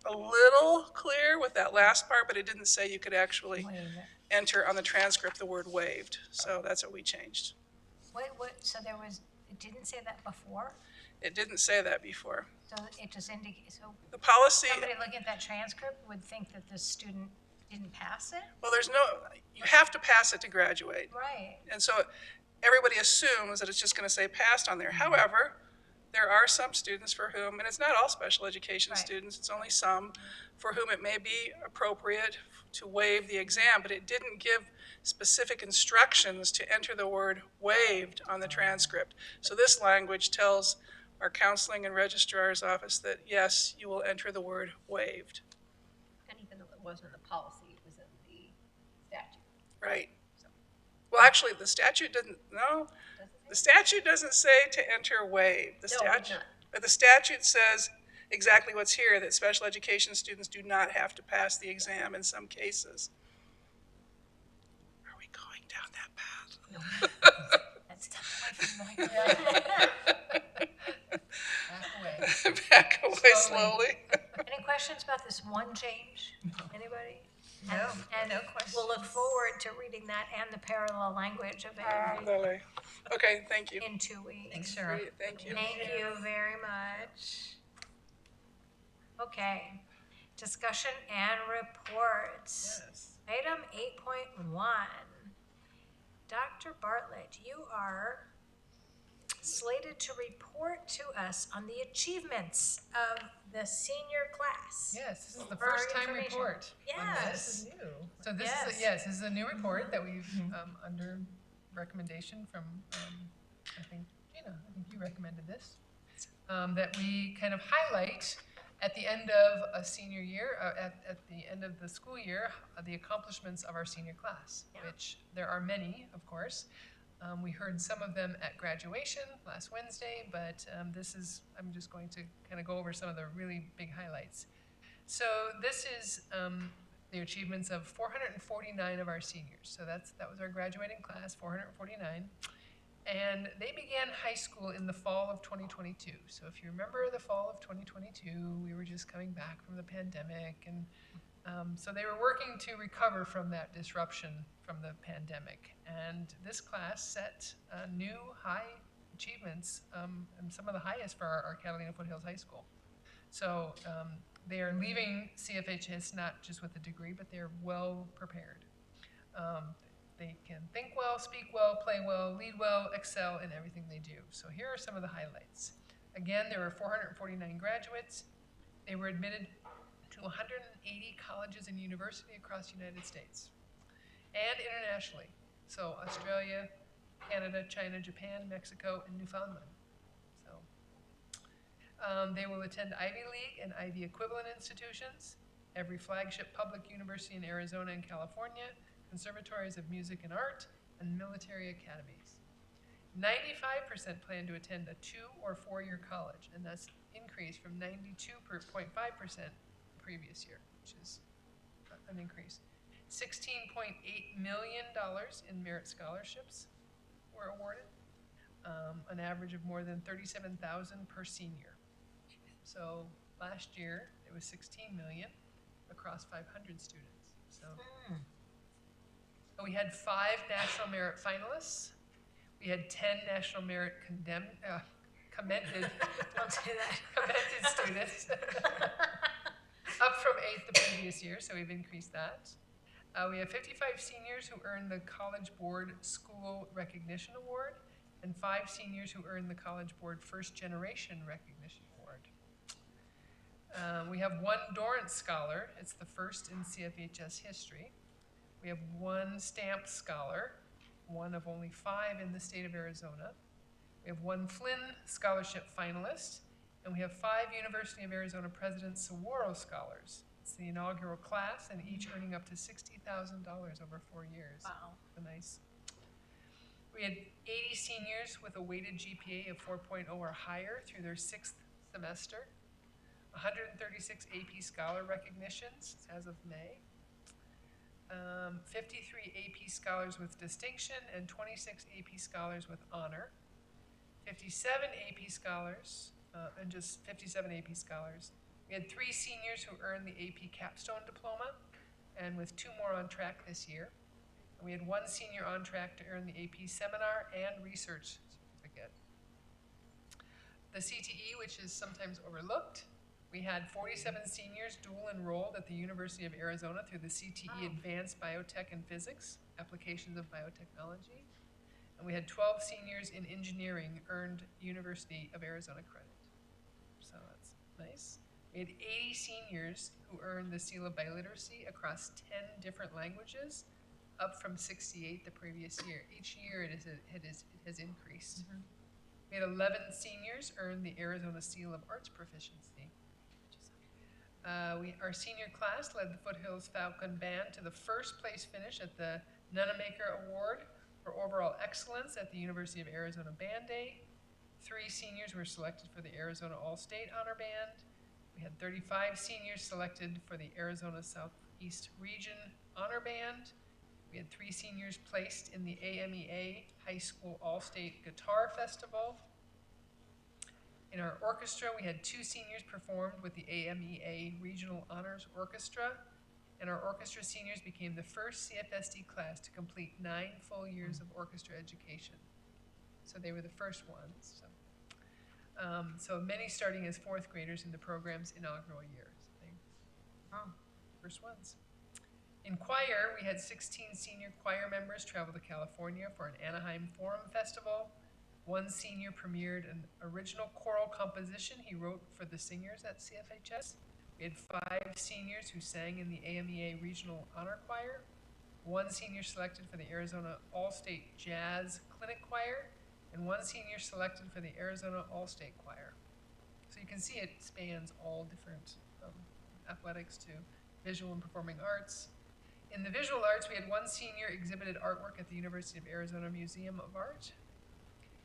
a little clear with that last part, but it didn't say you could actually Waive it. enter on the transcript the word waived. So that's what we changed. What, so there was, it didn't say that before? It didn't say that before. So it just indicates, so The policy, somebody looking at that transcript would think that the student didn't pass it? well, you have to pass it to graduate. Right. And so everybody assumes that it's just going to say passed on there. However, there are some students for whom, and it's not all special education Right. students, it's only some, for whom it may be appropriate to waive the exam, but it didn't give specific instructions to enter the word waived on the transcript. So this language tells our counseling and registrar's office that, yes, you will enter the word waived. And even though it wasn't in the policy, it was in the statute. Right. Well, actually, the statute the statute doesn't say to enter waived. The No, it does statute, not. but the statute says exactly what's here, that special education students do not have to pass the exam in some cases. Are we going down that path? That's definitely familiar. Back away. Back away Slowly. slowly. Any questions about this one change? Anybody? No, And no we'll look questions. forward to reading that and the parallel language of it Lily. Okay, thank you. in 2 weeks. Thanks, Cheryl. Great, thank you. Thank you very much. Okay, discussion and reports. Yes. Item 8.1. Dr. Bartlett, you are slated to report to us on the achievements of the senior class. Yes, this is the For our first time information. report on Yes. this. So this Yes. is, yes, this is a new report that we've, under recommendation from, I think, Gina, I think you recommended this, that we kind of highlight at the end of a senior year, at the end of the school year, the accomplishments of our senior class, Yeah. which there are many, of course. We heard some of them at graduation last Wednesday, but I'm just going to kind of go over some of the really big highlights. So this is the achievements of 449 of our seniors. So that was our graduating class, 449. And they began high school in the fall of 2022. So if you remember the fall of 2022, we were just coming back from the pandemic. And so they were working to recover from that disruption from the pandemic. And this class set new high achievements, and some of the highest for our Catalina Foothills High School. So they are leaving CFHS not just with a degree, but they're well prepared. They can think well, speak well, play well, lead well, excel in everything they do. So here are some of the highlights. Again, there were 449 graduates. They were admitted to 180 colleges and universities across the United States and internationally. So Australia, Canada, China, Japan, Mexico, and Newfoundland. So they will attend Ivy League and Ivy equivalent institutions, every flagship public university in Arizona and California, conservatories of music and art, and military academies. 95% plan to attend a 2- or 4-year college, and that's increased from 92.5% previous year, which is an increase. $16.8 million in merit scholarships were awarded, an average of more than $37,000 per senior. So last year, it was $16 million across 500 students. So. We had 5 National Merit finalists. We had 10 National Merit commended Don't say that. commended students, up from 8 the previous year, so we've increased that. We have 55 seniors who earned the College Board School Recognition Award, and 5 seniors who earned the College Board First Generation Recognition Award. We have 1 Dorrance Scholar. It's the first in CFHS history. We have 1 Stamped Scholar, one of only 5 in the state of Arizona. We have 1 Flynn Scholarship finalist, and we have 5 University of Arizona President Saguaro Scholars. It's the inaugural class, and each earning up to $60,000 over 4 years. Wow. So nice. We had 80 seniors with a weighted GPA of 4.0 or higher through their 6th semester. 136 AP Scholar recognitions as of May. 53 AP Scholars with distinction and 26 AP Scholars with honor. 57 AP Scholars and just 57 AP scholars. We had 3 seniors who earned the AP capstone diploma, and with 2 more on track this year. And we had 1 senior on track to earn the AP seminar and research certificate. The CTE, which is sometimes overlooked, we had 47 seniors dual enrolled at the University of Arizona through the CTE Advanced Biotech and Physics, Applications of Biotechnology. And we had 12 seniors in engineering earned University of Arizona credit. So that's nice. We had 80 seniors who earned the Seal of Biliteracy across 10 different languages, up from 68 the previous year. Each year it has increased. We had 11 seniors earn the Arizona Seal of Arts Proficiency. Our senior class led the Foothills Falcon Band to the first place finish at the Nunamaker Award for overall excellence at the University of Arizona Band Day. 3 seniors were selected for the Arizona All-State Honor Band. We had 35 seniors selected for the Arizona Southeast Region Honor Band. We had 3 seniors placed in the AMEA High School All-State Guitar Festival. In our orchestra, we had 2 seniors performed with the AMEA Regional Honors Orchestra, and our orchestra seniors became the first CFSD class to complete 9 full years of orchestra education. So they were the first ones. So many starting as 4th graders in the program's inaugural year. So first ones. In choir, we had 16 senior choir members travel to California for an Anaheim Forum Festival. 1 senior premiered an original choral composition he wrote for the singers at CFHS. We had 5 seniors who sang in the AMEA Regional Honor Choir. 1 senior selected for the Arizona All-State Jazz Clinic Choir, and 1 senior selected for the Arizona All-State Choir. So you can see it spans all different athletics to visual and performing arts. In the visual arts, we had 1 senior exhibited artwork at the University of Arizona Museum of Art.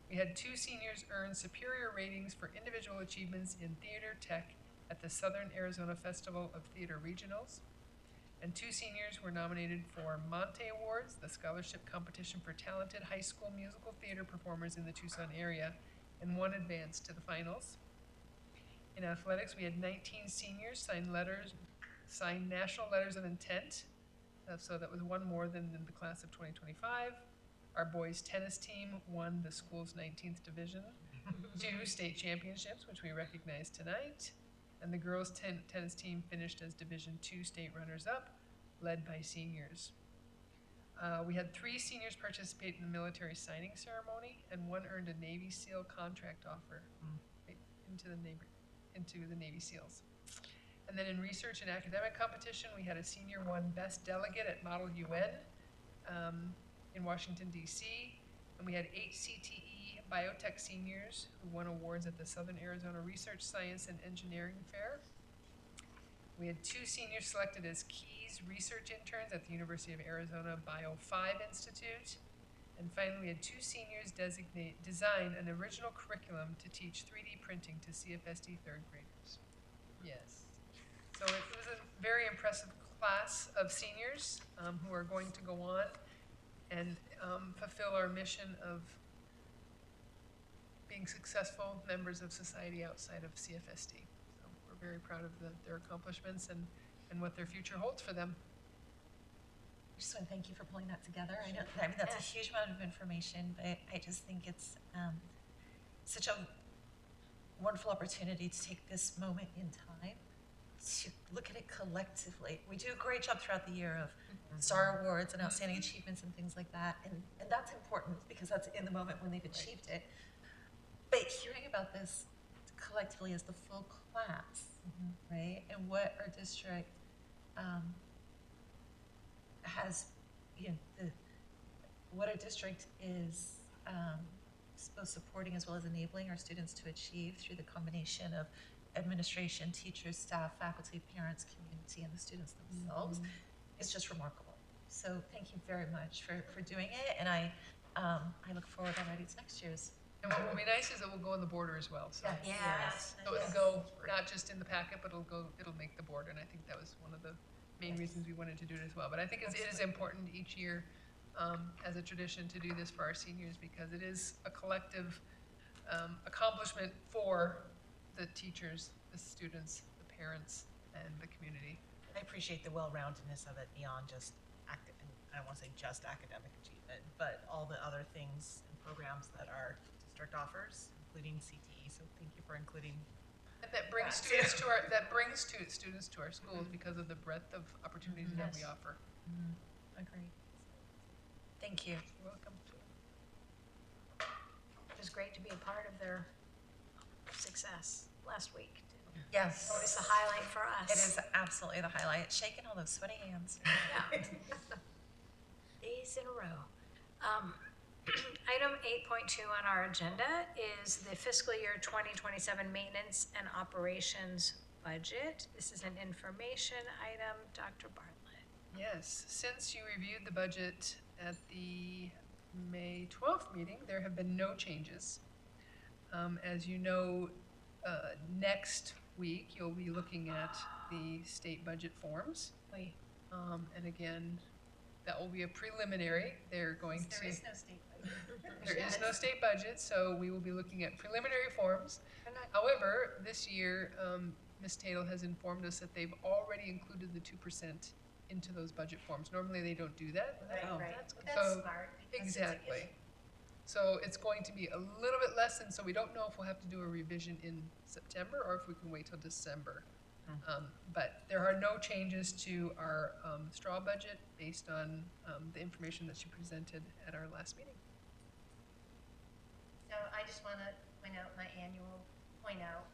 We had 2 seniors earn superior ratings for individual achievements in theater tech at the Southern Arizona Festival of Theater Regionals. And 2 seniors were nominated for Monte Awards, the scholarship competition for talented high school musical theater performers in the Tucson area, and 1 advanced to the finals. In athletics, we had 19 seniors sign national letters of intent, so that was 1 more than in the class of 2025. Our boys tennis team won the school's 19th division, 2 state championships, which we recognize tonight. And the girls' tennis team finished as Division II state runners-up, led by seniors. We had 3 seniors participate in the military signing ceremony, and 1 earned a Navy SEAL contract offer into the Navy SEALs. And then in research and academic competition, we had a senior won Best Delegate at Model UN in Washington, D.C., and we had 8 CTE biotech seniors who won awards at the Southern Arizona Research, Science, and Engineering Fair. We had 2 seniors selected as Keys research interns at the University of Arizona Bio5 Institute. And finally, we had 2 seniors design an original curriculum to teach 3D printing to CFSD 3rd graders. Yes. So it was a very impressive class of seniors who are going to go on and fulfill our mission of being successful members of society outside of CFSD. So we're very proud of their accomplishments and what their future holds for them. I just want to thank you for pulling that together. I mean, that's a huge amount of information, but I just think it's such a wonderful opportunity to take this moment in time to look at it collectively. We do a great job throughout the year of STAR Awards and outstanding achievements and things like that, and that's important because that's in the moment when they've achieved it. But hearing about this collectively as the full class, right, and what our district has, what our district is both supporting as well as enabling our students to achieve through the combination of administration, teachers, staff, faculty, parents, community, and the students themselves is just remarkable. So thank you very much for doing it, and I look forward already to next year's. And what will be nice is it will go on the border as well. So, Yes. so it'll go not just in the packet, but it'll make the border, and I think that was one of the main reasons we wanted to do it as well. But I think it is important each year as a tradition to do this for our seniors because it is a collective accomplishment for the teachers, the students, the parents, and the community. I appreciate the well-roundedness of it beyond just and I don't want to say just academic achievement, but all the other things and programs that our district offers, including CTE. So thank you for including. And that brings students to our schools because of the breadth of opportunities that we offer. Agreed. Thank you. You're welcome. It was great to be a part of their success last week. Yes. It was the highlight for us. It is absolutely the highlight. Shaking all those sweaty hands. Yeah. Days in a row. Item 8.2 on our agenda is the fiscal year 2027 maintenance and operations budget. This is an information item. Dr. Bartlett. Yes, since you reviewed the budget at the May 12th meeting, there have been no changes. As you know, next week you'll be looking at the state budget forms. And again, that will be a preliminary. They're going to. There is no state budget. There is no state budget, so we will be looking at preliminary forms. However, this year, Ms. Tatel has informed us that they've already included the 2% into those budget forms. Normally, they don't do that. Right. That's good. That's So, smart. because it's a exactly. issue. So it's going to be a little bit less, and so we don't know if we'll have to do a revision in September or if we can wait till December. But there are no changes to our straw budget based on the information that she presented at our last meeting. So I just want to point out my annual point out.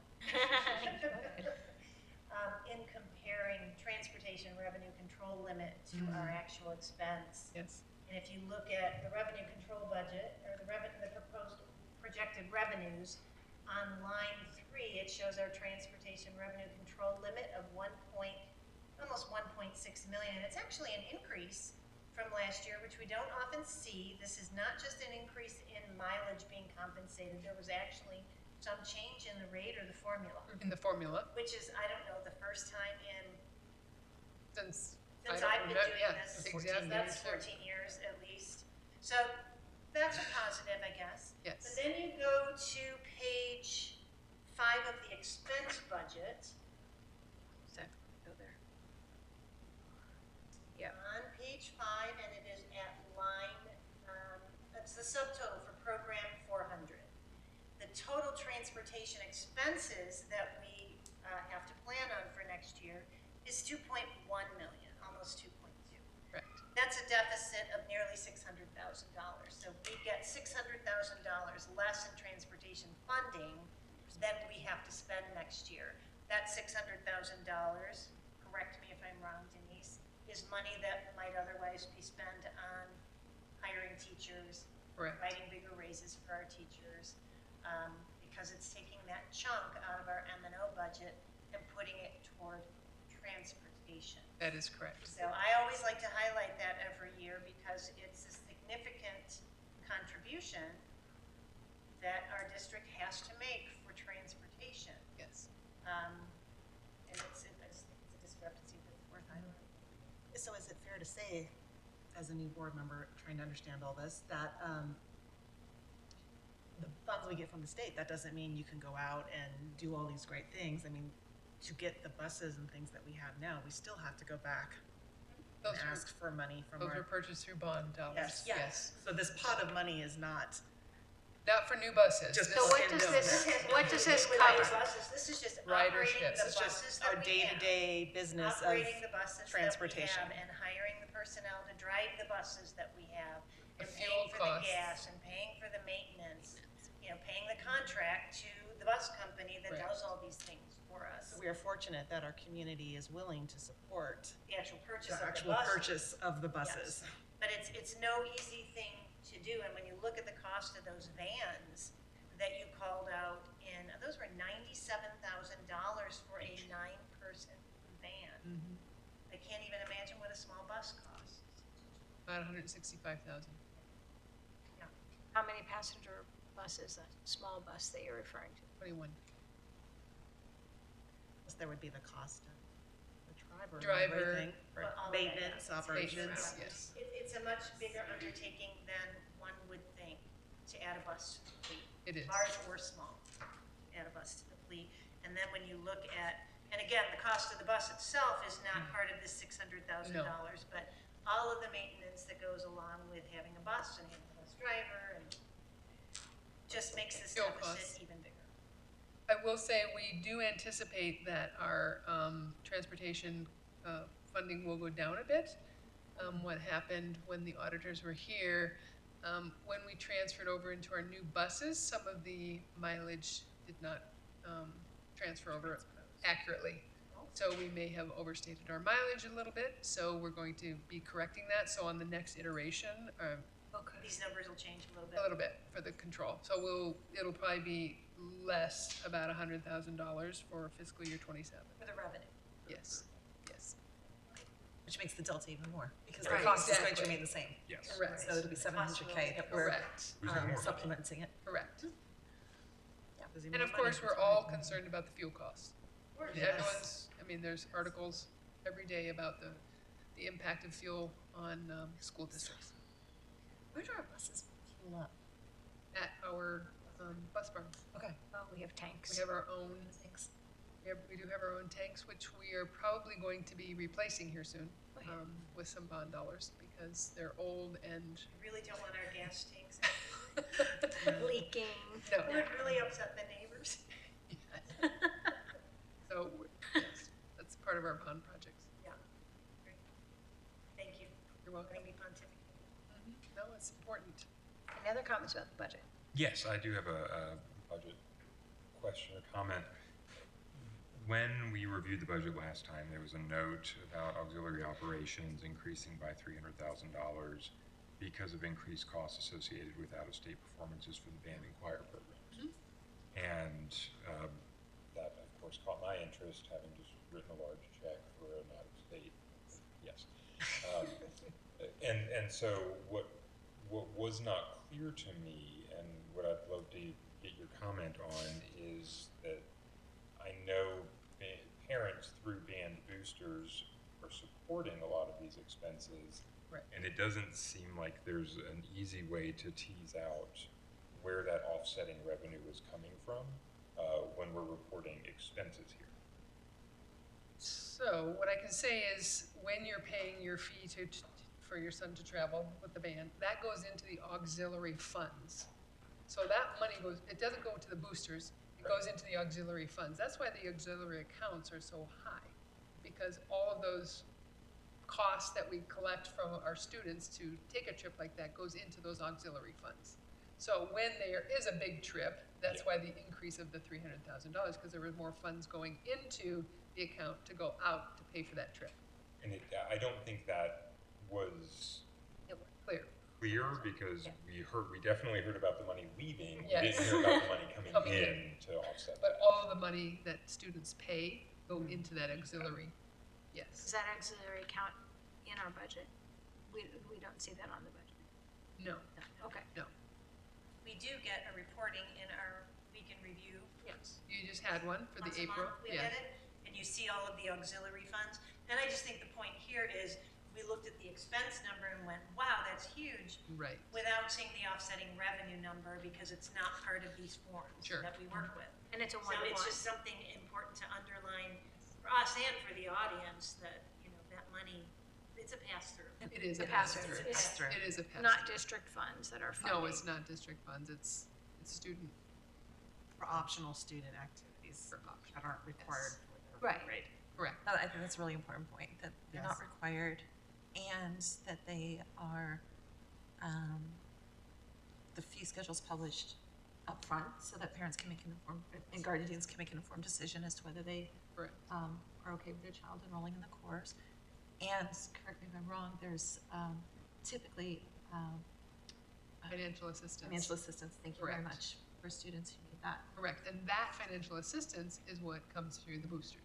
In comparing transportation revenue control limit to our actual expense. Yes. And if you look at the revenue control budget, or the proposed projected revenues, on line 3, it shows our transportation revenue control limit of almost 1.6 million. And it's actually an increase from last year, which we don't often see. This is not just an increase in mileage being compensated. There was actually some change in the rate or the formula, In the formula, which is, I don't know, the first time in since since I don't I've been remember- doing yeah, this, 14 that's years. 14 years at least. So that's a positive, I guess. But Yes. then you go to page 5 of the expense budget. So, go there. Yeah. On page 5, and it is at line, that's the subtotal for program 400. The total transportation expenses that we have to plan on for next year is 2.1 million, almost 2.2. Correct. That's a deficit of nearly $600,000. So we get $600,000 less in transportation funding than we have to spend next year. That $600,000, correct me if I'm wrong, Denise, is money that might otherwise be spent on hiring teachers, Correct. writing bigger raises for our teachers, because it's taking that chunk out of our M&O budget and putting it toward transportation. That is correct. So I always like to highlight that every year because it's a significant contribution that our district has to make for transportation. Yes. And it's a discrepancy that's worth highlighting. So is it fair to say, as a new board member trying to understand all this, that the funds we get from the state, that doesn't mean you can go out and do all these great things. I mean, to get the buses and things that we have now, we still have to go back and Those were, ask for money from those were our. purchased through bond dollars. Yes. So this pot of money is not Not for new buses. Just So This- what does this, what does this cover? This is just Ridership. operating the It's buses just that our we have. day-to-day business of Operating the buses transportation. that we have and hiring the personnel to drive the buses that we have. The And fuel paying for the costs. gas and paying for the maintenance, paying the contract to the bus company that Right. does all these things for us. We are fortunate that our community is willing to support The actual purchase the of the actual buses. purchase of the buses. But it's no easy thing to do, and when you look at the cost of those vans that you called out those were $97,000 for a 9-person van. I can't even imagine what a small bus costs. About 165,000. How many passenger buses, a small bus that you're referring to? 21. Plus there would be the cost of the driver and Driver, everything, for Well, all of that, maintenance, yeah. operations. Maintenance, yes. It's a much bigger undertaking than one would think to add a bus to the fleet. It is. Large or small, add a bus to the fleet. And then when you look at, and again, the cost of the bus itself is not part of this $600,000, but all of the maintenance that goes along with having a bus and having a bus driver and just makes this Fuel costs. deficit even bigger. I will say, we do anticipate that our transportation funding will go down a bit. What happened when the auditors were here, when we transferred over into our new buses, some of the mileage did not transfer over accurately. So we may have overstated our mileage a little bit, so we're going to be correcting that. So on the next iteration, These numbers will change a little bit. a little bit for the control. So it'll probably be less, about $100,000 for fiscal year 27. For the revenue. Yes, yes, Which makes the delta even more, because the Right. cost is going to Exactly. remain the same. Yes. correct, So it'll be 700K that we're correct, Losing more. supplementing it. correct. Losing And more of course, money. we're all concerned about the fuel costs. Yes. Everyone's, I mean, there's articles every day about the impact of fuel on school districts Where do our buses fuel up? at our bus barn. Okay. Oh, we have tanks. We have our own, we do have our own tanks, which we are probably going to be replacing here soon with some bond dollars because they're old and We really don't want our gas tanks. Leaking. no. It would really upset the neighbors. So yes, that's part of our bond projects. Yeah. Great. Thank you. You're welcome. Letting me pontificate. No, it's important. Any other comments about the budget? Yes, I do have a budget question or comment. When we reviewed the budget last time, there was a note about auxiliary operations increasing by $300,000 because of increased costs associated with out-of-state performances for the band and choir programs. And that, of course, caught my interest, having just written a large check for an out-of-state. Yes. And so what was not clear to me, and what I'd love to get your comment on, is that I know parents through band boosters are supporting a lot of these expenses. Right. And it doesn't seem like there's an easy way to tease out where that offsetting revenue is coming from when we're reporting expenses here. So what I can say is when you're paying your fee for your son to travel with the band, that goes into the auxiliary funds. So that money it doesn't go to the boosters, it goes into the auxiliary funds. That's why the auxiliary accounts are so high, because all of those costs that we collect from our students to take a trip like that goes into those auxiliary funds. So when there is a big trip, that's why the increase of the $300,000, because there were more funds going into the account to go out to pay for that trip. And I don't think that was Clear. clear, because we definitely heard about the money leaving. We Yes. didn't hear about the money coming Coming in to offset But that. all of the money that students pay go into that auxiliary. Is Yes. that auxiliary account in our budget? We don't see that on the budget. No. Okay. No. We do get a reporting in our week in review. Yes. You just had one for the Once a April. month we Yeah. get it, and you see all of the auxiliary funds. And I just think the point here is, we looked at the expense number and went, wow, that's huge, Right. without seeing the offsetting revenue number, because it's not part of these forms Sure. that we work with. And it's a So one-to-one. it's just something important to underline for us and for the audience, that, that money, it's a pass-through. It is a It has to. pass-through. It's pass-through. It is a pass-through. Not district funds that are funding. No, it's not district funds. It's student. For optional student activities For optional, that aren't required yes. for their Right. Correct. No, I think that's a really important point, that they're not Yes. required and that they are, the fee schedule's published up front so that parents can make an informed, and guardians can make an informed decision as to whether they Correct. are okay with their child enrolling in the course. And, correct me if I'm wrong, there's typically Financial assistance. financial assistance, thank you very Correct. much, for students who need that. Correct. And that financial assistance is what comes through the boosters.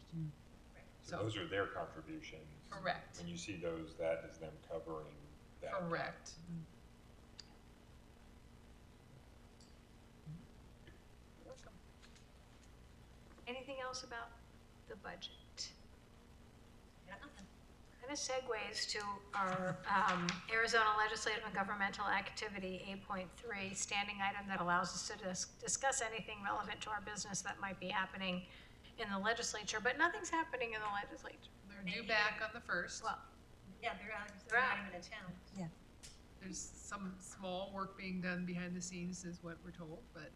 So those are their contributions. Correct. When you see those, that is them covering that. Correct. Anything else about the budget? Got nothing. Kind of segues to our Arizona Legislative and Governmental Activity 8.3 standing item that allows us to discuss anything relevant to our business that might be happening in the legislature, but nothing's happening in the legislature. They're due back on the 1st. Well, Yeah, they're not even in town. Yeah. There's some small work being done behind the scenes is what we're told, but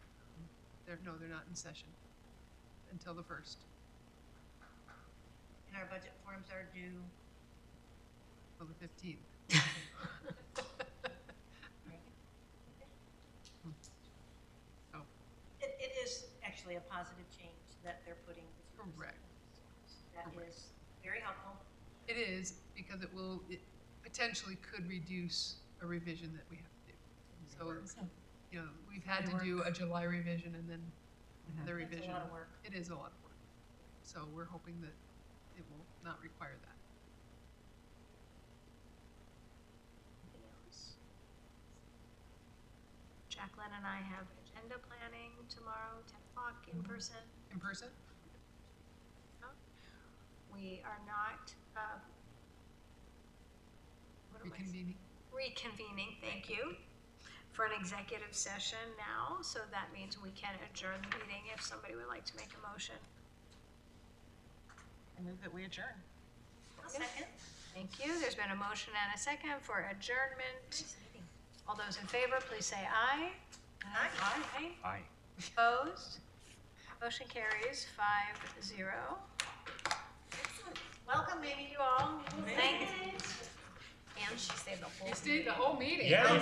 they're not in session until the 1st. And our budget forms are due. Till the 15th. So, It is actually a positive change that they're putting. the 2%. Correct. That Correct. is very helpful. it is, because it potentially could reduce a revision that we have to do. So, you know, we've had to do a July revision and then the That's revision. a lot of work. It is a lot of work. So we're hoping that it will not require that. anything else? Jacqueline and I have agenda planning tomorrow, 10 o'clock in person. In person? We are not, what am I saying? Reconvening. Reconvening, thank you, for an executive session now, so that means we can adjourn the meeting if somebody would like to make a motion. I move that we adjourn. I'll second. Thank you. There's been a motion and a second for adjournment. All those in favor, please say aye. Aye. Aye. Opposed? Motion carries 5-0. Welcome, Amy. You all, thank you. And she stayed the whole You stayed the whole meeting. Yeah.